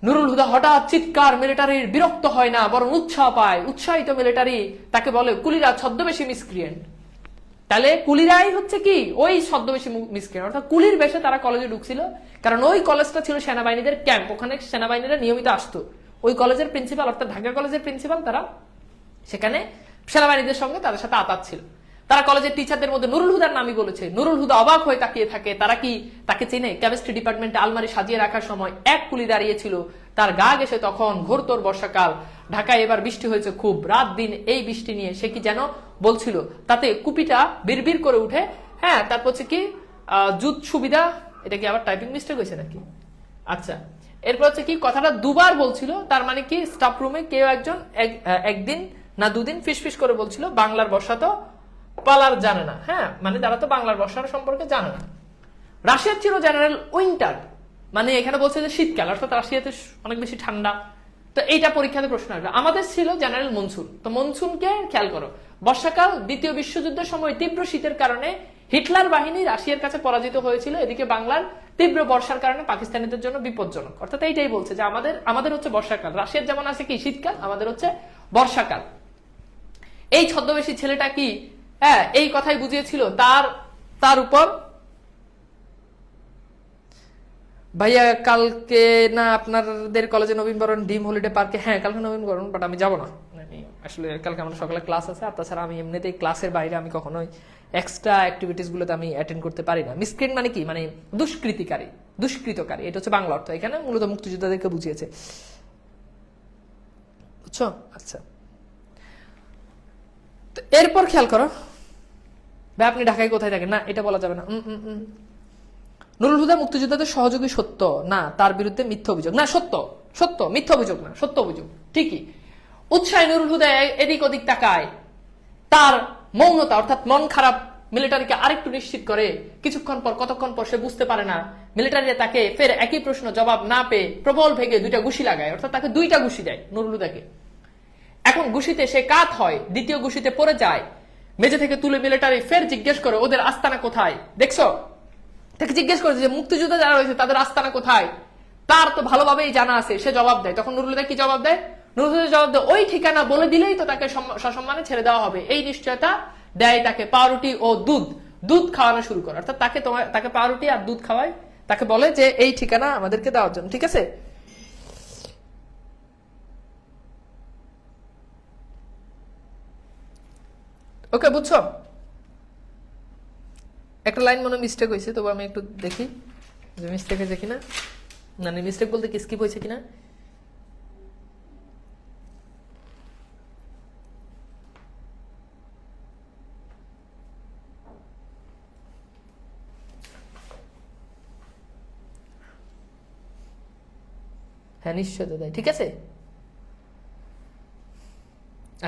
নুরুল হুদা হঠাৎ চিৎকার, মিলিটারির বিরক্ত হয় না, বরং উৎসাহ পায়। উৎসাহিত মিলিটারি তাকে বলে, কুলিরা ছদ্মবেশী মিসক্রিয়েন্ট। তাহলে কুলিরাই হচ্ছে কি ওই ছদ্মবেশী মিসক্রিয়েন্ট, অর্থাৎ কুলির বেশে তারা কলেজে ঢুকছিল, কারণ ওই কলেজটা ছিল সেনাবাহিনীদের ক্যাম্প, ওখানে সেনাবাহিনীরা নিয়মিত আসতো। ওই কলেজের প্রিন্সিপাল, অর্থাৎ ঢাকা কলেজের প্রিন্সিপাল, তারা সেখানে সেনাবাহিনীদের সঙ্গে তাদের সাথে আতাত ছিল। তারা কলেজের টিচারদের মধ্যে নুরুল হুদার নামই বলেছে। নুরুল হুদা অবাক হয়ে তাকিয়ে থাকে, তারা কি তাকে চেনে? কেমিস্ট্রি ডিপার্টমেন্টে আলমারি সাজিয়ে রাখার সময় এক কুলি দাঁড়িয়েছিল, তার গা গেছে তখন ঘোরতোর বর্ষাকাল। ঢাকায় এবার বৃষ্টি হয়েছে খুব, রাত দিন এই বৃষ্টি নিয়ে সে কি যেন বলছিল, তাতে কুপিটা বিড়বিড় করে উঠে। হ্যাঁ, তারপর হচ্ছে কি জুত সুবিধা, এটা কি আবার টাইপিং মিস্টেক হয়েছে নাকি? আচ্ছা, এরপর হচ্ছে কি কথাটা দুবার বলছিল, তার মানে কি স্টাফ রুমে কেউ একজন একদিন না দুদিন ফিসফিস করে বলছিল, বাংলার বর্ষা তো পালার জানে না। হ্যাঁ, মানে তারা তো বাংলার বর্ষার সম্পর্কে জানে না। রাশিয়ার ছিল জেনারেল উইন্টার, মানে এখানে বলছে যে শীতকাল, অর্থাৎ রাশিয়াতে অনেক বেশি ঠান্ডা। তো এইটা পরীক্ষাতে প্রশ্ন আসবে। আমাদের ছিল জেনারেল মনসুন। তো মনসুনকে খেয়াল করো, বর্ষাকাল, দ্বিতীয় বিশ্বযুদ্ধের সময় তীব্র শীতের কারণে হিটলার বাহিনী রাশিয়ার কাছে পরাজিত হয়েছিল। এদিকে বাংলার তীব্র বর্ষার কারণে পাকিস্তানিদের জন্য বিপজ্জনক। অর্থাৎ এইটাই বলছে যে আমাদের হচ্ছে বর্ষাকাল, রাশিয়ার যেমন আছে কি শীতকাল, আমাদের হচ্ছে বর্ষাকাল। এই ছদ্মবেশী ছেলেটা কি হ্যাঁ এই কথাই বুঝিয়েছিল তার উপর। ভাইয়া কালকে না আপনাদের কলেজে নবীনবরণ ডিম হলিডে পার্কে? হ্যাঁ কালকে নবীনবরণ, বাট আমি যাবো না। আসলে কালকে আমার সকালে ক্লাস আছে, আর তাছাড়া আমি এমনিতেই ক্লাসের বাইরে আমি কখনোই এক্সট্রা অ্যাক্টিভিটিস গুলোতে আমি অ্যাটেন্ড করতে পারি না। মিসক্রিয়েন্ট মানে কি? মানে দুষ্কৃতকারী, এটা হচ্ছে বাংলা অর্থ। এখানে মূলত মুক্তিযোদ্ধাদেরকে বুঝিয়েছে, বুঝছো? আচ্ছা, এরপর খেয়াল করো ভাই, আপনি ঢাকায় কোথায় থাকেন? না, এটা বলা যাবে না। নুরুল হুদা মুক্তিযোদ্ধাদের সহযোগী সত্য না, তার বিরুদ্ধে মিথ্যা অভিযোগ। না, সত্য, মিথ্যা অভিযোগ না, সত্য অভিযোগ। ঠিকই। উৎসাহী নুরুল হুদা এদিক ওদিক তাকায়, তার মৌনতা অর্থাৎ মন খারাপ মিলিটারিকে আরেকটু নিশ্চিত করে। কিছুক্ষণ পর, কতক্ষণ পর সে বুঝতে পারে না, মিলিটারিরা তাকে ফের একই প্রশ্ন জবাব না পেয়ে প্রবল ভেগে দুইটা ঘুষি লাগায়, অর্থাৎ তাকে দুইটা ঘুষি দেয় নুরুল হুদাকে। এখন ঘুষিতে সে কাত হয়, দ্বিতীয় ঘুষিতে পড়ে যায়, মেঝে থেকে তুলে মিলিটারি ফের জিজ্ঞেস করে ওদের আস্তানা কোথায়। দেখছো, তাকে জিজ্ঞেস করেছে যে মুক্তিযোদ্ধা যারা রয়েছে তাদের আস্তানা কোথায়, তার তো ভালোভাবেই জানা আছে, সে জবাব দেয়। তখন নুরুল হুদা কি জবাব দেয়? নুরুল হুদা জবাব দেয়, ওই ঠিকানা বলে দিলেই তো তাকে সসম্মানে ছেড়ে দেওয়া হবে। এই নিশ্চয়তা দেয় তাকে পাউরুটি ও দুধ খাওয়ানো শুরু করে। অর্থাৎ তাকে পাউরুটি আর দুধ খাওয়ায়, তাকে বলে যে এই ঠিকানা আমাদেরকে দেওয়ার জন্য। ঠিক আছে, ওকে, বুঝছো? একটা লাইন মনে মিস্টেক হয়েছে, তবু আমি একটু দেখি যে মিস্টেক হয়েছে কিনা। না, মিস্টেক বলতে কি স্কিপ হয়েছে কিনা। হ্যাঁ, নিশ্চয় দাদা, ঠিক আছে।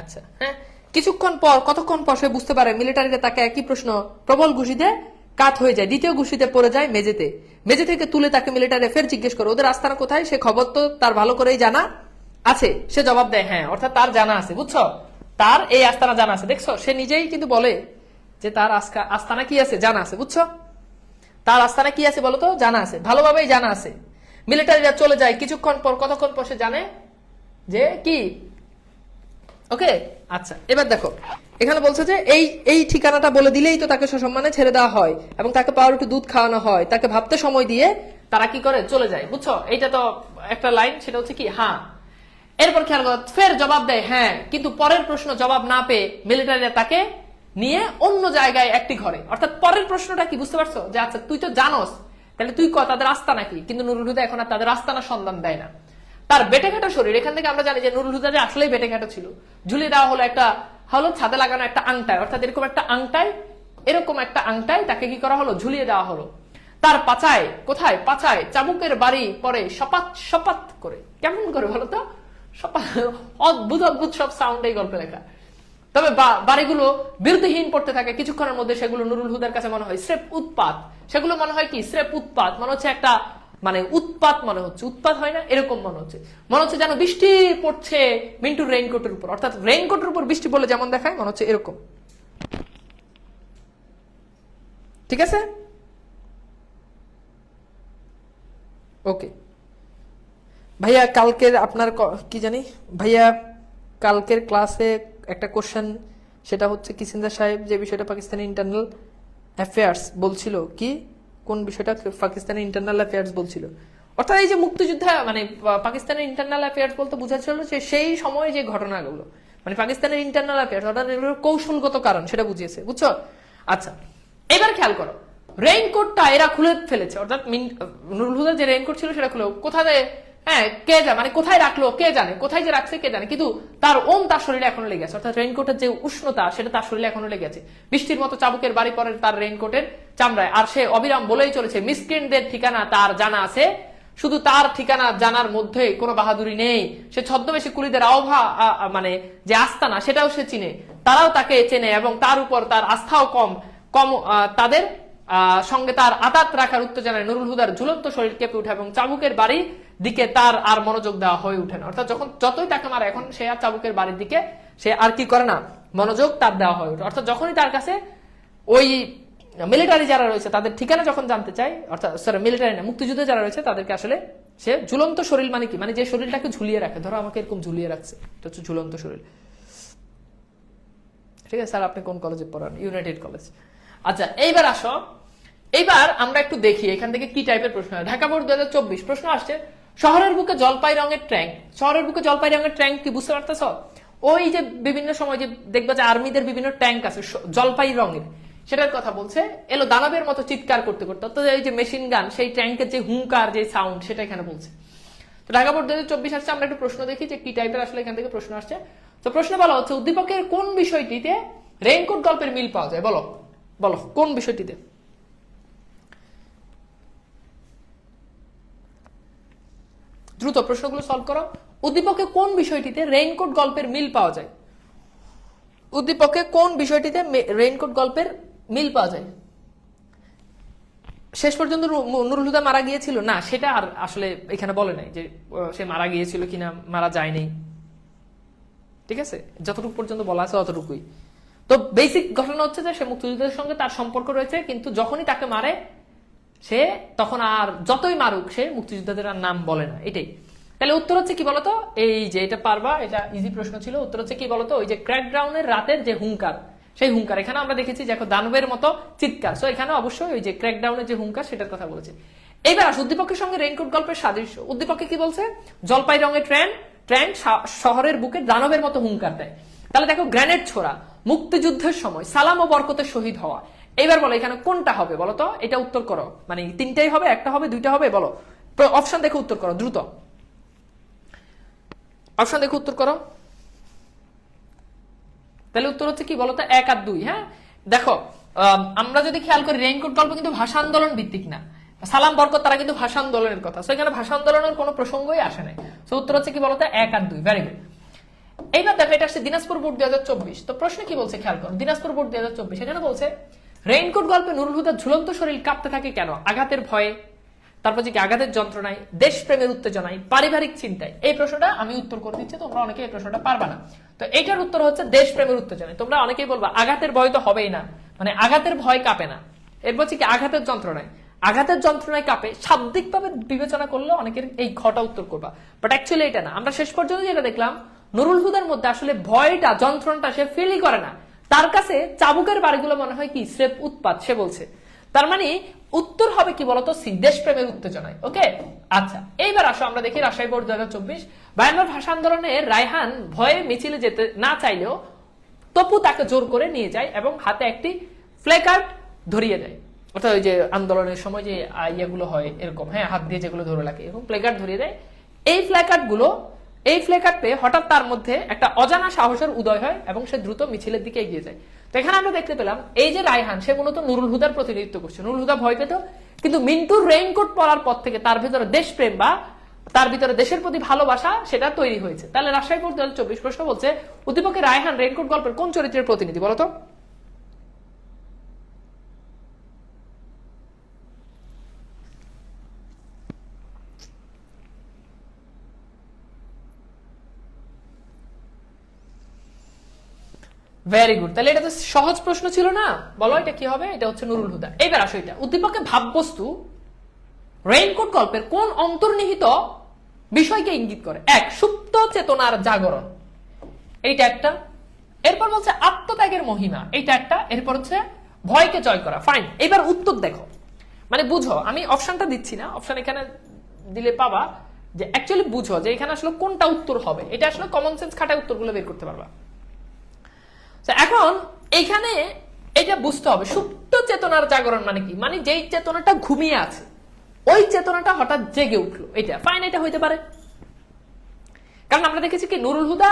আচ্ছা, হ্যাঁ, কতক্ষণ পর সে বুঝতে পারে মিলিটারিতে তাকে একই প্রশ্ন প্রবল ঘুষিতে কাত হয়ে যায়, দ্বিতীয় ঘুষিতে পড়ে যায় মেঝেতে। মেঝে থেকে তুলে তাকে মিলিটারি ফের জিজ্ঞেস করে ওদের আস্তানা কোথায়, সে খবর তো তার ভালো করেই জানা আছে। সে জবাব দেয় হ্যাঁ, অর্থাৎ তার জানা আছে, বুঝছো, তার এই আস্তানা জানা আছে। দেখছো, সে নিজেই কিন্তু বলে যে তার আস্তানা কি আছে, জানা আছে, বুঝছো, তার আস্তানা কি আছে বলতো, জানা আছে, ভালোভাবেই জানা আছে। মিলিটারিরা চলে যায়, কতক্ষণ পর সে জানে যে কি। ওকে, আচ্ছা, এবার দেখো এখানে বলছে যে এই ঠিকানাটা বলে দিলেই তো তাকে সসম্মানে ছেড়ে দেওয়া হয় এবং তাকে পাউরুটি দুধ খাওয়ানো হয়, তাকে ভাবতে সময় দিয়ে তারা কি করে, চলে যায়। বুঝছো, এইটা তো একটা লাইন, সেটা হচ্ছে কি হ্যাঁ। এরপর খেয়াল করো, ফের জবাব দেয় হ্যাঁ, কিন্তু পরের প্রশ্ন জবাব না পেয়ে মিলিটারিরা তাকে নিয়ে অন্য জায়গায় একটি ঘরে। অর্থাৎ পরের প্রশ্নটা কি, বুঝতে পারছো, যে আচ্ছা তুই তো জানোস, তাহলে তুই তাদের আস্তানা কি। কিন্তু নুরুল হুদা এখন আর তাদের আস্তানা সন্ধান দেয় না। তার বেটেঘাটা শরীর, এখান থেকে আমরা জানি যে নুরুল হুদা যে আসলেই বেটেঘাটা ছিল। ঝুলিয়ে দেওয়া হলো ছাদে লাগানো একটা আংটায়, অর্থাৎ এরকম একটা আংটায় তাকে কি করা হলো, ঝুলিয়ে দেওয়া হলো। তার পাছায়, কোথায়, পাছায় চাবুকের বাড়ি পরে সপাত করে। কেমন করে বলো তো, অদ্ভুত সব সাউন্ড এই গল্পে লেখা। তবে বাড়িগুলো বিরতিহীন পড়তে থাকে। কিছুক্ষণের মধ্যে সেগুলো নুরুল হুদার কাছে মনে হয় স্রেফ উৎপাত। সেগুলো মনে হয় কি, স্রেফ উৎপাত, মনে হচ্ছে একটা উৎপাত, মনে হচ্ছে উৎপাত হয় না, এরকম মনে হচ্ছে যেন বৃষ্টি পড়ছে মিন্টুর রেইনকোটের উপর। অর্থাৎ রেইনকোটের উপর বৃষ্টি পড়লে যেমন দেখায়, মনে হচ্ছে এরকম। ঠিক আছে, ওকে ভাইয়া। কালকের আপনার কি জানি ভাইয়া, কালকের ক্লাসে একটা কোশ্চেন, সেটা হচ্ছে কিসিঞ্জার সাহেব যে বিষয়টা পাকিস্তানি ইন্টারনাল অ্যাফেয়ার্স বলছিল, কি কোন বিষয়টা পাকিস্তানি ইন্টারনাল অ্যাফেয়ার্স বলছিল। অর্থাৎ এই যে মুক্তিযুদ্ধ, পাকিস্তানের ইন্টারনাল অ্যাফেয়ার্স বলতে বোঝাচ্ছিল যে সেই সময় যে ঘটনাগুলো, পাকিস্তানের ইন্টারনাল অ্যাফেয়ার্স, অর্থাৎ এগুলোর কৌশলগত কারণ, সেটা বুঝিয়েছে, বুঝছো। আচ্ছা, এবার খেয়াল করো, রেইনকোটটা এরা খুলে ফেলেছে, অর্থাৎ নুরুল হুদার যে রেইনকোট ছিল সেটা খুলে কোথায়, হ্যাঁ কে জানে, কোথায় রাখলো কে জানে, কোথায় যে রাখছে কে জানে, কিন্তু তার তার শরীরে এখনো লেগে আছে। অর্থাৎ রেইনকোটের যে উষ্ণতা সেটা তার শরীরে এখনো লেগে আছে, বৃষ্টির মতো চাবুকের বাড়ি পরে তার রেইনকোটের চামড়ায়। আর সে অবিরাম বলেই চলেছে মিসক্রিয়েন্টদের ঠিকানা তার জানা আছে, শুধু তার ঠিকানা জানার মধ্যে কোনো বাহাদুরি নেই। সে ছদ্মবেশী কুলিদের যে আস্তানা সেটাও সে চিনে, তারাও তাকে চেনে এবং তার উপর তার আস্থাও কম তাদের সঙ্গে তার আতাত রাখার উত্তেজনায় নুরুল হুদার ঝুলন্ত শরীর কেঁপে উঠে এবং চাবুকের বাড়ির দিকে তার আর মনোযোগ দেওয়া হয়ে উঠে না। অর্থাৎ যতই তাকে মারে, এখন সে আর চাবুকের বাড়ির দিকে সে আর কি করে না, মনোযোগ তার দেওয়া হয়ে ওঠে। অর্থাৎ যখনই তার কাছে ওই মিলিটারি যারা রয়েছে তাদের ঠিকানা যখন জানতে চাই, অর্থাৎ মিলিটারি না, মুক্তিযুদ্ধে যারা রয়েছে তাদেরকে আসলে সে ঝুলন্ত শরীর মানে কি, যে শরীরটাকে ঝুলিয়ে রাখে, ধরো আমাকে এরকম ঝুলিয়ে রাখছে, এটা হচ্ছে ঝুলন্ত শরীর। ঠিক আছে স্যার, আপনি কোন কলেজে পড়ান? United college. আচ্ছা, এইবার আসো, এইবার আমরা একটু দেখি এখান থেকে কি টাইপের প্রশ্ন হয়। ঢাকা বোর্ড 2024 প্রশ্ন আসছে, শহরের বুকে জলপাই রঙের ট্যাঙ্ক। শহরের বুকে জলপাই রঙের ট্যাঙ্ক কি বুঝতে পারতেছ? ওই যে বিভিন্ন সময় যে দেখবা যে আর্মিদের বিভিন্ন ট্যাঙ্ক আছে জলপাই রঙের, সেটার কথা বলছে। এলো দানবের মতো চিৎকার করতে করতে, অর্থাৎ এই যে মেশিন গান, সেই ট্যাঙ্কের যে হুঙ্কার, যে সাউন্ড, সেটা এখানে বলছে। তো ঢাকা বোর্ড 2024 আসছে, আমরা একটু প্রশ্ন দেখি যে কি টাইপের আসলে এখান থেকে প্রশ্ন আসছে। তো প্রশ্ন বলা হচ্ছে, উদ্দীপকের কোন বিষয়টিতে রেইনকোট গল্পের মিল পাওয়া যায়? বলো বলো কোন বিষয়টিতে। দ্রুত প্রশ্নগুলো সলভ করো। উদ্দীপকে কোন বিষয়টিতে রেইনকোট গল্পের মিল পাওয়া যায়? উদ্দীপকে কোন বিষয়টিতে রেইনকোট গল্পের মিল পাওয়া যায়? শেষ পর্যন্ত নুরুল হুদা মারা গিয়েছিল না, সেটা আর আসলে এখানে বলে নাই যে সে মারা গিয়েছিল কিনা, মারা যায়নি। ঠিক আছে, যতটুকু পর্যন্ত বলা আছে অতটুকুই। তো বেসিক ঘটনা হচ্ছে যে সে মুক্তিযুদ্ধের সঙ্গে তার সম্পর্ক রয়েছে, কিন্তু যখনই তাকে মারে সে তখন আর যতই মারুক সে মুক্তিযোদ্ধাদের আর নাম বলে না। এটাই। তাহলে উত্তর হচ্ছে কি বলতো, এই যে এটা পারবা, এটা ইজি প্রশ্ন ছিল। উত্তর হচ্ছে কি বলতো, ওই যে ক্র্যাকডাউনের রাতের যে হুঙ্কার, সেই হুঙ্কার। এখানে আমরা দেখেছি যে দানবের মতো চিৎকার, সো এখানে অবশ্যই ওই যে ক্র্যাকডাউনের যে হুঙ্কার সেটার কথা বলেছে। এইবার আস উদ্দীপকের সঙ্গে রেইনকোট গল্পের সাদৃশ্য। উদ্দীপকে কি বলছে, জলপাই রঙের ট্রেন ট্রেন শহরের বুকে দানবের মতো হুঙ্কার দেয়। তাহলে দেখো, গ্রেনেড ছোড়া, মুক্তিযুদ্ধের সময় সালাম ও বরকতে শহীদ হওয়া। এইবার বলো এখানে কোনটা হবে বলো তো, এটা উত্তর করো। মানে তিনটাই হবে, একটা হবে, দুইটা হবে, বলো। অপশন দেখে উত্তর করো দ্রুত, অপশন দেখে উত্তর করো। তাহলে উত্তর হচ্ছে কি বলতো, 1 আর 2। হ্যাঁ দেখো, আমরা যদি খেয়াল করি রেইনকোট গল্প কিন্তু ভাষা আন্দোলন ভিত্তিক না, সালাম বরকত তারা কিন্তু ভাষা আন্দোলনের কথা, সো এখানে ভাষা আন্দোলনের কোনো প্রসঙ্গই আসে নাই। সো উত্তর হচ্ছে কি বলতো, 1 আর 2। Very good. এইবার দেখো, এটা আসছে দিনাজপুর বোর্ড 2024। তো প্রশ্ন কি বলছে খেয়াল করো, দিনাজপুর বোর্ড 2024 এখানে বলছে রেইনকোট গল্পে নুরুল হুদার ঝুলন্ত শরীর কাঁপতে থাকে কেন? আঘাতের ভয়ে, তারপর যে আঘাতের যন্ত্রণায়, দেশপ্রেমের উত্তেজনায়, পারিবারিক চিন্তায়। এই প্রশ্নটা আমি উত্তর করে দিচ্ছি, তোমরা অনেকে এই প্রশ্নটা পারবা না। তো এটার উত্তর হচ্ছে দেশপ্রেমের উত্তেজনায়। তোমরা অনেকেই বলবা আঘাতের ভয় তো হবেই না, মানে আঘাতের ভয় কাঁপে না। এরপর হচ্ছে কি আঘাতের যন্ত্রণায়, আঘাতের যন্ত্রণায় কাঁপে। শাব্দিকভাবে বিবেচনা করলে অনেকের এই ঘটা উত্তর করবা, বাট অ্যাকচুয়ালি এটা না। আমরা শেষ পর্যন্ত যেটা দেখলাম, নুরুল হুদার মধ্যে আসলে ভয়টা, যন্ত্রণাটা সে ফিলই করে না। তার কাছে চাবুকের বাড়িগুলো মনে হয় কি স্রেফ উৎপাত, সে বলছে। তার মানে উত্তর হবে কি বলতো, সি, দেশপ্রেমের উত্তেজনায়। ওকে, আচ্ছা এইবার আসো আমরা দেখি রাজশাহী বোর্ড 2024। বায়ান্নর ভাষা আন্দোলনে রায়হান ভয়ে মিছিলে যেতে না চাইলেও তপু তাকে জোর করে নিয়ে যায় এবং হাতে একটি প্লেকার্ড ধরিয়ে দেয়। অর্থাৎ ওই যে আন্দোলনের সময় যে ইয়েগুলো হয় এরকম, হ্যাঁ, হাত দিয়ে যেগুলো ধরে লাগে, এরকম প্লেকার্ড ধরিয়ে দেয়। এই প্লেকার্ড পেয়ে হঠাৎ তার মধ্যে একটা অজানা সাহসের উদয় হয় এবং সে দ্রুত মিছিলের দিকে এগিয়ে যায়। তো এখানে আমরা দেখতে পেলাম এই যে রায়হান, সে মূলত নুরুল হুদার প্রতিনিধিত্ব করছে। নুরুল হুদা ভয় পেত, কিন্তু মিন্টুর রেইনকোট পরার পর থেকে তার ভিতরে দেশপ্রেম বা তার ভিতরে দেশের প্রতি ভালোবাসা সেটা তৈরি হয়েছে। তাহলে রাজশাহী বোর্ড 2024 প্রশ্ন বলছে উদ্দীপকে রায়হান রেইনকোট গল্পের কোন চরিত্রের প্রতিনিধি বলতো? Very good. তাহলে এটা তো সহজ প্রশ্ন ছিল না, বলো এটা কি হবে? এটা হচ্ছে নুরুল হুদা। এইবার আসো, এটা উদ্দীপকে ভাববস্তু রেইনকোট গল্পের কোন অন্তর্নিহিত বিষয়কে ইঙ্গিত করে? 1, সুপ্ত চেতনার জাগরণ, এইটা একটা। এরপর বলছে আত্মত্যাগের মহিমা, এইটা একটা। এরপর হচ্ছে ভয়কে জয় করা। ফাইন, এবার উত্তর দেখো, মানে বুঝো, আমি অপশনটা দিচ্ছি না, অপশন এখানে দিলে পাবা, যে অ্যাকচুয়ালি বুঝো যে এখানে আসলে কোনটা উত্তর হবে। এটা আসলে কমন সেন্স খাটায় উত্তরগুলো বের করতে পারবা। এখন এইখানে এটা বুঝতে হবে, সুপ্ত চেতনার জাগরণ মানে কি? মানে যেই চেতনাটা ঘুমিয়ে আছে ওই চেতনাটা হঠাৎ জেগে উঠলো, এটা ফাইন, এটা হইতে পারে। কারণ আমরা দেখেছি কি নুরুল হুদা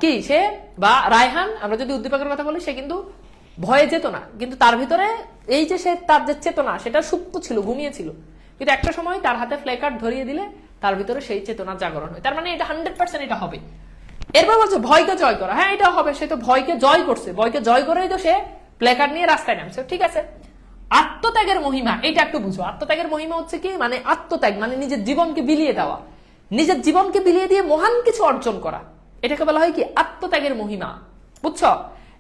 কি সে বা রায়হান, আমরা যদি উদ্দীপকের কথা বলি, সে কিন্তু ভয়ে যেত না, কিন্তু তার ভিতরে এই যে সে তার যে চেতনা সেটা সুপ্ত ছিল, ঘুমিয়ে ছিল, কিন্তু একটা সময় তার হাতে প্লেকার্ড ধরিয়ে দিলে তার ভিতরে সেই চেতনার জাগরণ হয়। তার মানে এটা 100% এটা হবে। এরপর বলছে ভয়কে জয় করা, হ্যাঁ এটা হবে, সে তো ভয়কে জয় করছে, ভয়কে জয় করেই তো সে প্লেকার্ড নিয়ে রাস্তায় নামছে, ঠিক আছে। আত্মত্যাগের মহিমা, এইটা একটু বুঝো। আত্মত্যাগের মহিমা হচ্ছে কি, মানে আত্মত্যাগ মানে নিজের জীবনকে বিলিয়ে দেওয়া, নিজের জীবনকে বিলিয়ে দিয়ে মহান কিছু অর্জন করা, এটাকে বলা হয় কি আত্মত্যাগের মহিমা, বুঝছো?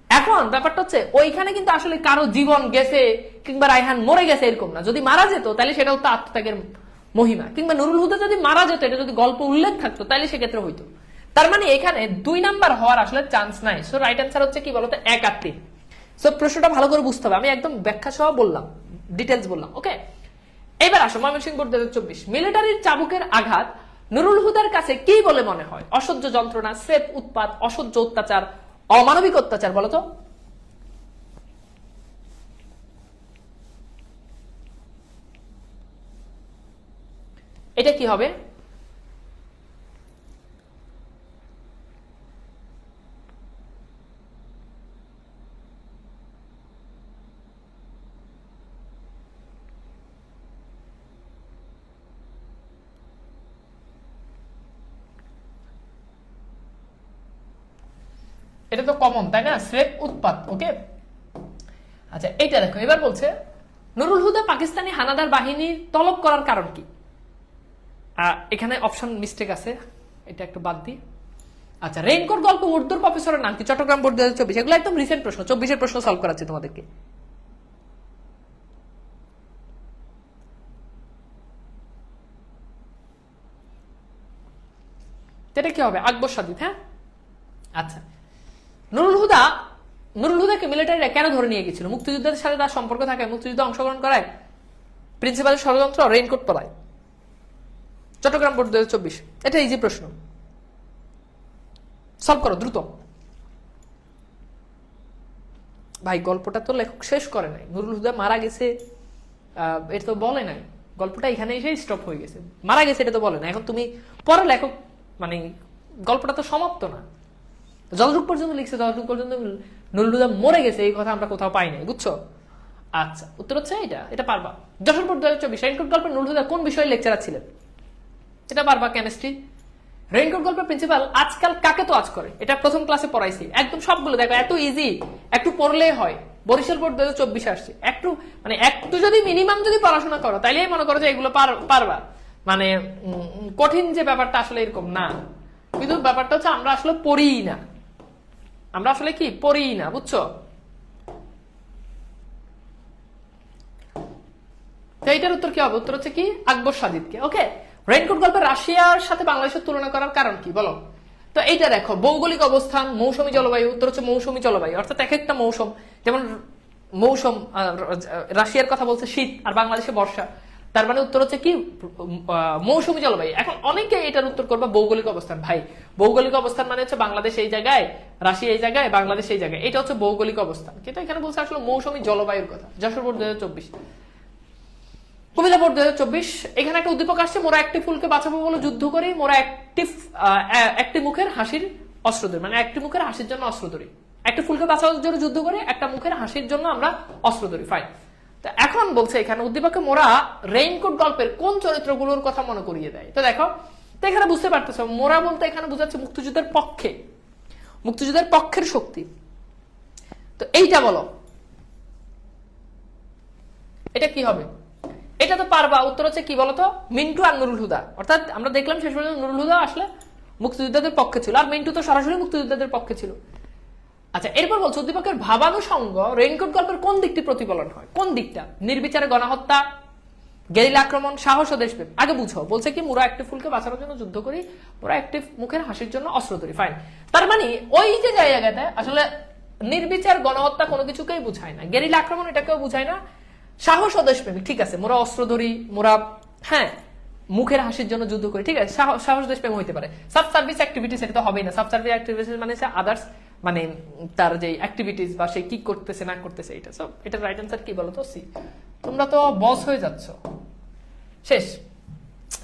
এখন ব্যাপারটা হচ্ছে ওইখানে কিন্তু আসলে কারো জীবন গেছে কিংবা রায়হান মরে গেছে এরকম না। যদি মারা যেত তাহলে সেটা হতো আত্মত্যাগের মহিমা, কিংবা নুরুল হুদা যদি মারা যেত, এটা যদি গল্প উল্লেখ থাকতো তাহলে সেক্ষেত্রে হইতো। তার মানে এখানে 2 নাম্বার হওয়ার আসলে চান্স নাই। সো রাইট অ্যান্সার হচ্ছে কি বলতো, 1 আর 3। সো প্রশ্নটা ভালো করে বুঝতে হবে, আমি একদম ব্যাখ্যা সহ বললাম, ডিটেলস বললাম, ওকে। এবার আসো ময়মনসিংহ বোর্ড 2024। মিলিটারির চাবুকের আঘাত নুরুল হুদার কাছে কি বলে মনে হয়? অসহ্য যন্ত্রণা, স্রেফ উৎপাত, অসহ্য অত্যাচার, অমানবিক অত্যাচার, বলতো? এটা কি হবে? এটা তো কমন, তাই না? স্রেফ উৎপাত, ওকে। আচ্ছা এইটা দেখো, এবার বলছে নুরুল হুদা পাকিস্তানি হানাদার বাহিনীর তলব করার কারণ কি? এখানে অপশন মিস্টেক আছে, এটা একটু বাদ দিই। আচ্ছা, রেইনকোট গল্প উর্দুর প্রফেসরের নাম কি? চট্টগ্রাম বোর্ড 2024। এগুলো একদম রিসেন্ট প্রশ্ন, 24-এর প্রশ্ন সলভ করাচ্ছি তোমাদেরকে। এটা কি হবে? আকবর সাদিদ। হ্যাঁ, আচ্ছা। নুরুল হুদাকে মিলিটারিরা কেন ধরে নিয়ে গেছিল? মুক্তিযুদ্ধের সাথে তার সম্পর্ক থাকে, মুক্তিযুদ্ধে অংশগ্রহণ করায়, প্রিন্সিপালের ষড়যন্ত্র, রেইনকোট পলায়। চট্টগ্রাম বোর্ড 2024। এটা ইজি প্রশ্ন, সলভ করো দ্রুত। ভাই গল্পটা তো লেখক শেষ করে নাই, নুরুল হুদা মারা গেছে এটা তো বলে নাই, গল্পটা এখানে এসে স্টপ হয়ে গেছে। মারা গেছে এটা তো বলে না, এখন তুমি পরে লেখক মানে গল্পটা তো সমাপ্ত না। যতটুক পর্যন্ত লিখছে ততটুক পর্যন্ত নুরুল হুদা মরে গেছে এই কথা আমরা কোথাও পাই নাই, বুঝছো? আচ্ছা, উত্তর হচ্ছে এটা পারবা। যশোর বোর্ড 2024। রেইনকোট গল্পে নুরুল হুদা কোন বিষয়ে লেকচারার ছিলেন? এটা পারবা, কেমিস্ট্রি। রেইনকোট গল্পের প্রিন্সিপাল আজকাল কাকে তো আজ করে? এটা প্রথম ক্লাসে পড়াইছি, একদম সবগুলো দেখো, এত ইজি, একটু পড়লেই হয়। বরিশাল বোর্ড 2024 আসছে, একটু যদি মিনিমাম যদি পড়াশোনা করো তাইলেই মনে করো যে এগুলো পারবা। মানে কঠিন যে ব্যাপারটা আসলে এরকম না, কিন্তু ব্যাপারটা হচ্ছে আমরা আসলে পড়িই না, আমরা আসলে কি পড়িই না, বুঝছো? তো এইটার উত্তর কি হবে? উত্তর হচ্ছে কি আকবর সাদিদকে। ওকে, রেইনকোট গল্পে রাশিয়ার সাথে বাংলাদেশের তুলনা করার কারণ কি বলো? তো এইটা দেখো, ভৌগোলিক অবস্থান, মৌসুমী জলবায়ু। উত্তর হচ্ছে মৌসুমী জলবায়ু, অর্থাৎ এক একটা মৌসুম, যেমন মৌসুম রাশিয়ার কথা বলছে শীত আর বাংলাদেশে বর্ষা, তার মানে উত্তর হচ্ছে কি মৌসুমী জলবায়ু। এখন অনেকে এটার উত্তর করবা ভৌগোলিক অবস্থান। ভাই ভৌগোলিক অবস্থান মানে হচ্ছে বাংলাদেশ এই জায়গায়, রাশিয়া এই জায়গায়, বাংলাদেশ এই জায়গায়, এটা হচ্ছে ভৌগোলিক অবস্থান। কিন্তু এখানে বলছে আসলে মৌসুমী জলবায়ুর কথা। যশোর বোর্ড 2024। কুমিল্লা বোর্ড 2024। এখানে একটা উদ্দীপক আসছে, মোরা একটি ফুলকে বাঁচাবো বলে যুদ্ধ করি, মোরা একটি মুখের হাসির অস্ত্র ধরি, মানে একটি মুখের হাসির জন্য অস্ত্র ধরি। একটা ফুলকে বাঁচানোর জন্য যুদ্ধ করি, একটা মুখের হাসির জন্য আমরা অস্ত্র ধরি। ফাইন। তো এখন বলছে এখানে উদ্দীপকে মোরা রেইনকোট গল্পের কোন চরিত্রগুলোর কথা মনে করিয়ে দেয়? তো দেখো, তো এখানে বুঝতে পারতেছো মোরা বলতে এখানে বোঝাচ্ছে মুক্তিযুদ্ধের পক্ষে, মুক্তিযুদ্ধের পক্ষের শক্তি। তো এইটা বলো, এটা কি হবে? এটা তো পারবা। উত্তর হচ্ছে কি বলতো? মিন্টু আর নুরুল হুদা। অর্থাৎ আমরা দেখলাম শেষ পর্যন্ত নুরুল হুদা আসলে মুক্তিযোদ্ধাদের পক্ষে ছিল, আর মিন্টু তো সরাসরি মুক্তিযোদ্ধাদের পক্ষে ছিল। আচ্ছা, এরপর বলছে উদ্দীপকের ভাবানুষঙ্গ রেইনকোট গল্পের কোন দিকটি প্রতিফলন হয়? কোন দিকটা? নির্বিচারে গণহত্যা, গেরিলা আক্রমণ, সাহস ও দেশপ্রেম। আগে বুঝো, বলছে কি মোরা একটি ফুলকে বাঁচানোর জন্য যুদ্ধ করি, মোরা একটি মুখের হাসির জন্য অস্ত্র ধরি। ফাইন। তার মানে ওই যে জায়গাতে আসলে নির্বিচার গণহত্যা কোনো কিছুকেই বুঝায় না, গেরিলা আক্রমণ এটাকেও বুঝায় না, সাহস ও দেশপ্রেমিক, ঠিক আছে, মোরা অস্ত্র ধরি, মোরা হ্যাঁ মুখের হাসির জন্য যুদ্ধ করি, ঠিক আছে, সাহস দেশপ্রেম হইতে পারে। সাব সার্ভিস অ্যাক্টিভিটিস এটা তো হবেই না। সাব সার্ভিস অ্যাক্টিভিটিস মানে আদার্স, মানে তার যে অ্যাক্টিভিটিস বা সে কি করতেছে না করতেছে, এটা সব। এটা রাইট অ্যান্সার কি বলো তো? সি। তোমরা তো বস হয়ে যাচ্ছ, শেষ,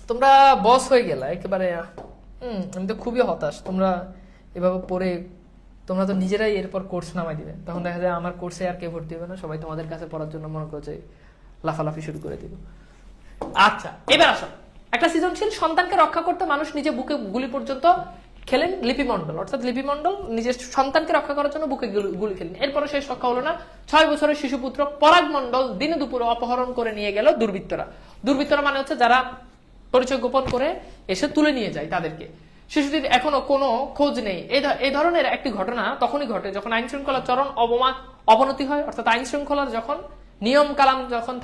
তোমরা বস হয়ে গেলা একেবারে। আমি তো খুবই হতাশ, তোমরা এভাবে পড়ে তোমরা তো নিজেরাই এরপর কোর্স নামাই দিবে, তখন দেখা যায় আমার কোর্সে আর কেউ ভর্তি হবে না, সবাই তোমাদের কাছে পড়ার জন্য মনে করছে লাফালাফি শুরু করে দিব। আচ্ছা, এবার আসো, একটা সৃজনশীল সন্তানকে রক্ষা করতে মানুষ নিজে বুকে গুলি পর্যন্ত খেলেন লিপি মন্ডল, অর্থাৎ লিপি মন্ডল নিজের সন্তানকে রক্ষা করার জন্য বুকে গুলি খেলেন। এরপরে শেষ রক্ষা হলো না, 6 বছরের শিশুপুত্র পরাগ মন্ডল দিনে দুপুরে অপহরণ করে নিয়ে গেল দুর্বৃত্তরা। দুর্বৃত্তরা মানে হচ্ছে যারা পরিচয় গোপন করে এসে তুলে নিয়ে যায় তাদেরকে। শিশুটির এখনো কোনো খোঁজ নেই। এই ধরনের একটি ঘটনা তখনই ঘটে যখন আইন শৃঙ্খলার চরম অবনতি হয়, অর্থাৎ আইন শৃঙ্খলার যখন নিয়ম কানুন যখন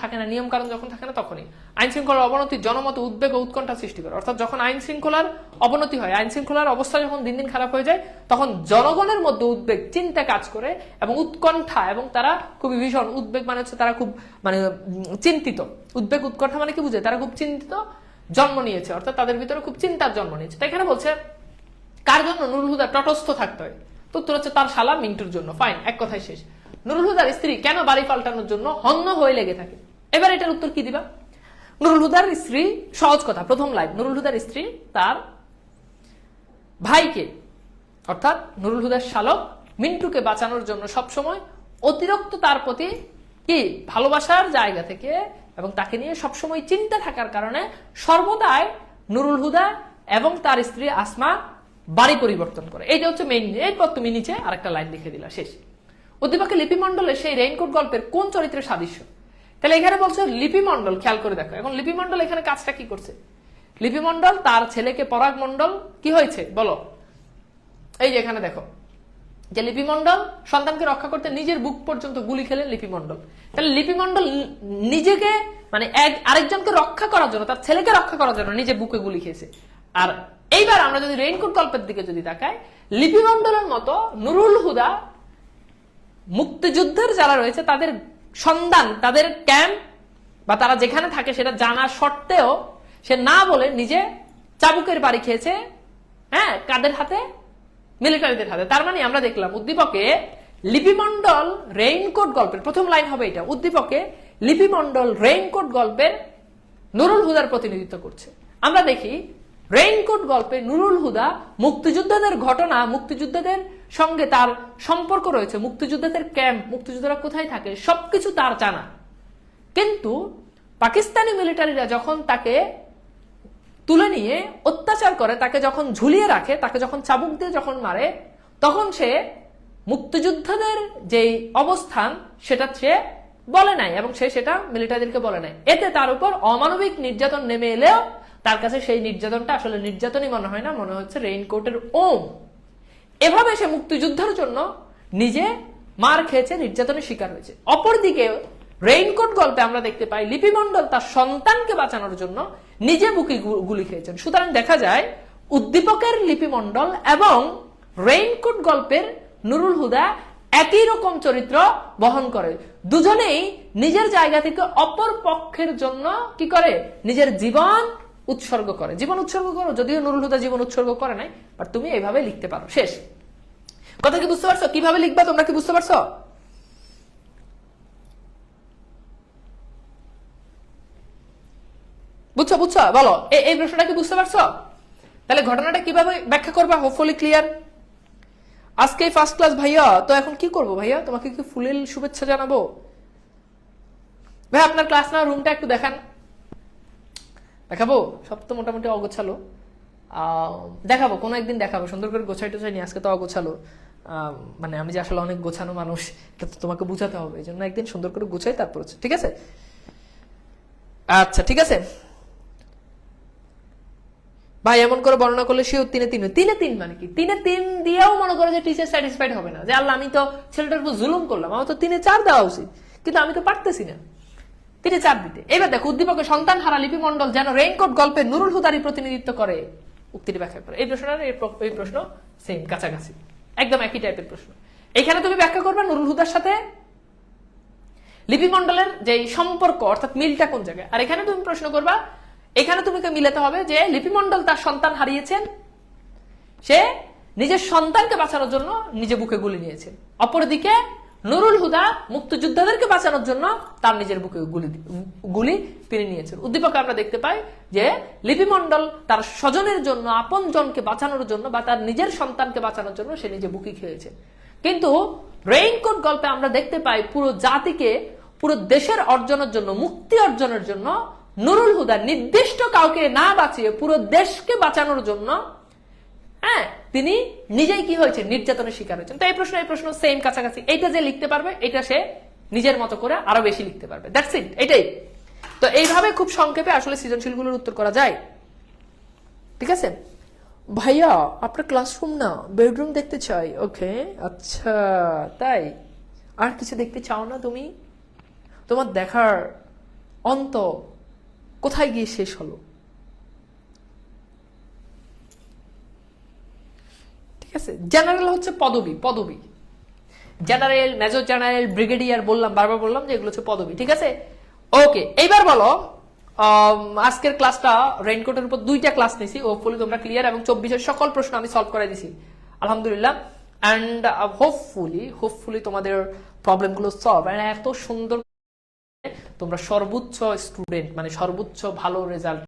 থাকে না তখনই আইন শৃঙ্খলার অবনতি জনমত উদ্বেগ ও উৎকণ্ঠা সৃষ্টি করে। অর্থাৎ যখন আইন শৃঙ্খলার অবনতি হয়, আইন শৃঙ্খলার অবস্থা যখন দিন দিন খারাপ হয়ে যায়, তখন জনগণের মধ্যে উদ্বেগ চিন্তা কাজ করে এবং উৎকণ্ঠা, এবং তারা খুবই ভীষণ উদ্বেগ মানে হচ্ছে তারা খুব চিন্তিত। উদ্বেগ উৎকণ্ঠা মানে কি বুঝে? তারা খুব চিন্তিত জন্ম নিয়েছে, অর্থাৎ তাদের ভিতরে খুব চিন্তার জন্ম নিয়েছে। তাই এখানে বলছে কার জন্য নুরুল হুদা তটস্থ থাকতে হয়? তো উত্তর হচ্ছে তার শালা মিন্টুর জন্য। ফাইন, এক কথায় শেষ। নুরুল হুদার স্ত্রী কেন বাড়ি পাল্টানোর জন্য হন্য হয়ে লেগে থাকে? এবার এটার উত্তর কি দিবা? নুরুল হুদার স্ত্রী, সহজ কথা, প্রথম লাইন, নুরুল হুদার স্ত্রী তার ভাইকে অর্থাৎ নুরুল হুদার শালক মিন্টুকে বাঁচানোর জন্য সবসময় অতিরিক্ত তার প্রতি কি ভালোবাসার জায়গা থেকে এবং তাকে নিয়ে সবসময় চিন্তা থাকার কারণে সর্বদাই নুরুল হুদা এবং তার স্ত্রী আসমা বাড়ি পরিবর্তন করে। এইটা হচ্ছে মেইন। এরপর তুমি নিচে আরেকটা লাইন লিখে দিলা, শেষ। উদ্দীপকে লিপি মন্ডলের সেই রেইনকোট গল্পের কোন চরিত্রের সাদৃশ্য? তাহলে এখানে বলছে লিপি মন্ডল, খেয়াল করে দেখো। এখন লিপি মন্ডল এখানে কাজটা কি করছে? লিপি মন্ডল তার ছেলেকে পরাগ মন্ডল কি হয়েছে বলো? এই যে এখানে দেখো যে লিপি মণ্ডল সন্তানকে রক্ষা করতে নিজের বুক পর্যন্ত গুলি খেলেন লিপি মণ্ডল। তাহলে লিপি মণ্ডল নিজেকে মানে আরেকজনকে রক্ষা করার জন্য, তার ছেলেকে রক্ষা করার জন্য নিজে বুকে গুলি খেয়েছে। আর এইবার আমরা যদি রেইনকোট গল্পের দিকে যদি তাকাই, লিপি মণ্ডলের মতো নুরুল হুদা মুক্তিযুদ্ধের যারা রয়েছে তাদের সন্ধান, তাদের ক্যাম্প বা তারা যেখানে থাকে সেটা জানা সত্ত্বেও সে না বলে নিজে চাবুকের বাড়ি খেয়েছে। হ্যাঁ, কাদের হাতে? মিলিটারিদের হাতে। তার মানে আমরা দেখলাম উদ্দীপকে লিপি মণ্ডল রেইনকোট গল্পের প্রথম লাইন হবে এটা, উদ্দীপকে লিপি মণ্ডল রেইনকোট গল্পের নুরুল হুদার প্রতিনিধিত্ব করছে। আমরা দেখি রেইনকোট গল্পে নুরুল হুদা মুক্তিযোদ্ধাদের ঘটনা, মুক্তিযোদ্ধাদের সঙ্গে তার সম্পর্ক রয়েছে, মুক্তিযোদ্ধাদের ক্যাম্প, মুক্তিযোদ্ধারা কোথায় থাকে সবকিছু তার জানা। কিন্তু পাকিস্তানি মিলিটারিরা যখন তাকে তুলে নিয়ে অত্যাচার করে, তাকে যখন ঝুলিয়ে রাখে, তাকে যখন চাবুক দিয়ে যখন মারে, তখন সে মুক্তিযোদ্ধাদের যেই অবস্থান সেটা সে বলে নাই এবং সে সেটা মিলিটারিদেরকে বলে নাই। এতে তার উপর অমানবিক নির্যাতন নেমে এলেও তার কাছে সেই নির্যাতনটা আসলে নির্যাতনই মনে হয় না, মনে হচ্ছে রেইনকোটের ওম। এভাবে সে মুক্তিযুদ্ধের জন্য নিজে মার খেয়েছে, নির্যাতনের শিকার হয়েছে। অপরদিকে রেইনকোট গল্পে আমরা দেখতে পাই লিপি মণ্ডল তার সন্তানকে বাঁচানোর জন্য নিজে বুকে গুলি খেয়েছেন। সুতরাং দেখা যায় উদ্দীপকের লিপি মণ্ডল এবং রেইনকোট গল্পের নুরুল হুদা একই রকম চরিত্র বহন করে। দুজনেই নিজের জায়গা থেকে অপর পক্ষের জন্য কি করে? নিজের জীবন উৎসর্গ করে। জীবন উৎসর্গ করো, যদিও নুরুল হুদা জীবন উৎসর্গ করে নাই, বাট তুমি এইভাবে লিখতে পারো। শেষ কথা কি বুঝতে পারছো? কিভাবে লিখবা তোমরা কি বুঝতে পারছো? বুঝছো? বুঝছো? বলো, এই প্রশ্নটা কি বুঝতে পারছো? তাহলে ঘটনাটা কিভাবে ব্যাখ্যা করবা? Hopefully clear. আজকে ফার্স্ট ক্লাস ভাইয়া, তো এখন কি করবো ভাইয়া? তোমাকে কি ফুলেল শুভেচ্ছা জানাবো? ভাই আপনার ক্লাস না রুমটা একটু দেখান। দেখাবো? সব তো মোটামুটি অগোছালো। দেখাবো, কোনো একদিন দেখাবো, সুন্দর করে গোছাই টোছাই নিয়ে। আজকে তো অগোছালো, মানে আমি যে আসলে অনেক গোছানো মানুষ এটা তো তোমাকে বুঝাতে হবে, এই জন্য একদিন সুন্দর করে গুছাই তারপর হচ্ছে। ঠিক আছে? আচ্ছা ঠিক আছে ভাই, এমন করে বর্ণনা করলে সেও তিনে তিন। তিনে তিন মানে কি? তিনে তিন দিয়েও মনে করে যে টিচার স্যাটিসফাইড হবে না, যে আল্লাহ আমি তো ছেলেটার উপর জুলুম করলাম, আমার তো 3-4 দেওয়া উচিত, কিন্তু আমি তো পারতেছি না 3-4 দিতে। এবার দেখো উদ্দীপকের সন্তান হারা লিপি মণ্ডল যেন রেইনকোট গল্পে নুরুল হুদারই প্রতিনিধিত্ব করে, উক্তিটি ব্যাখ্যা করে। এই প্রশ্নটা এই প্রশ্ন সেম, কাছাকাছি, একদম একই টাইপের প্রশ্ন। এখানে তুমি ব্যাখ্যা করবে নুরুল হুদার সাথে লিপি মণ্ডলের যে সম্পর্ক, অর্থাৎ মিলটা কোন জায়গায়। আর এখানে তুমি প্রশ্ন করবা, এখানে তুমি মিলাতে হবে যে লিপি মণ্ডল তার সন্তান হারিয়েছেন, সে নিজের সন্তানকে বাঁচানোর জন্য নিজে বুকে গুলি নিয়েছেন। অপরদিকে নুরুল হুদা মুক্তিযোদ্ধাদেরকে বাঁচানোর জন্য তার নিজের বুকে গুলি তিনি নিয়েছেন। উদ্দীপকে আমরা দেখতে পাই যে লিপি মণ্ডল তার স্বজনের জন্য, আপন জনকে বাঁচানোর জন্য বা তার নিজের সন্তানকে বাঁচানোর জন্য সে নিজে বুকে খেয়েছে। কিন্তু রেইনকোট গল্পে আমরা দেখতে পাই পুরো জাতিকে, পুরো দেশের অর্জনের জন্য, মুক্তি অর্জনের জন্য নুরুল হুদা নির্দিষ্ট কাউকে না বাঁচিয়ে পুরো দেশকে বাঁচানোর জন্য হ্যাঁ তিনি নিজেই কি হয়েছে? নির্যাতনের শিকার হয়েছেন। তো এই প্রশ্ন সেম, কাছাকাছি। এইটা যে লিখতে পারবে এটা সে নিজের মতো করে আরো বেশি লিখতে পারবে। দ্যাটস ইট, এটাই। তো এইভাবে খুব সংক্ষেপে আসলে সৃজনশীলগুলোর উত্তর করা যায়। ঠিক আছে ভাইয়া, আপনার ক্লাসরুম না, বেডরুম দেখতে চাই। ওকে, আচ্ছা তাই? আর কিছু দেখতে চাও না তুমি? তোমার দেখার অন্ত কোথায় গিয়ে শেষ হলো? ঠিক আছে, জেনারেল হচ্ছে পদবি, পদবি জেনারেল, মেজর জেনারেল, ব্রিগেডিয়ার, বললাম, বারবার বললাম যে এগুলো হচ্ছে পদবি। ঠিক আছে, ওকে। এইবার বলো, আজকের ক্লাসটা রেইনকোটের উপর 2টা ক্লাস নিছি, হোপফুলি তোমরা ক্লিয়ার, এবং 24-এর সকল প্রশ্ন আমি সলভ করে দিছি আলহামদুলিল্লাহ। অ্যান্ড হোপফুলি তোমাদের প্রবলেমগুলো সলভ, এত সুন্দর তোমরা সর্বোচ্চ স্টুডেন্ট, মানে সর্বোচ্চ ভালো রেজাল্ট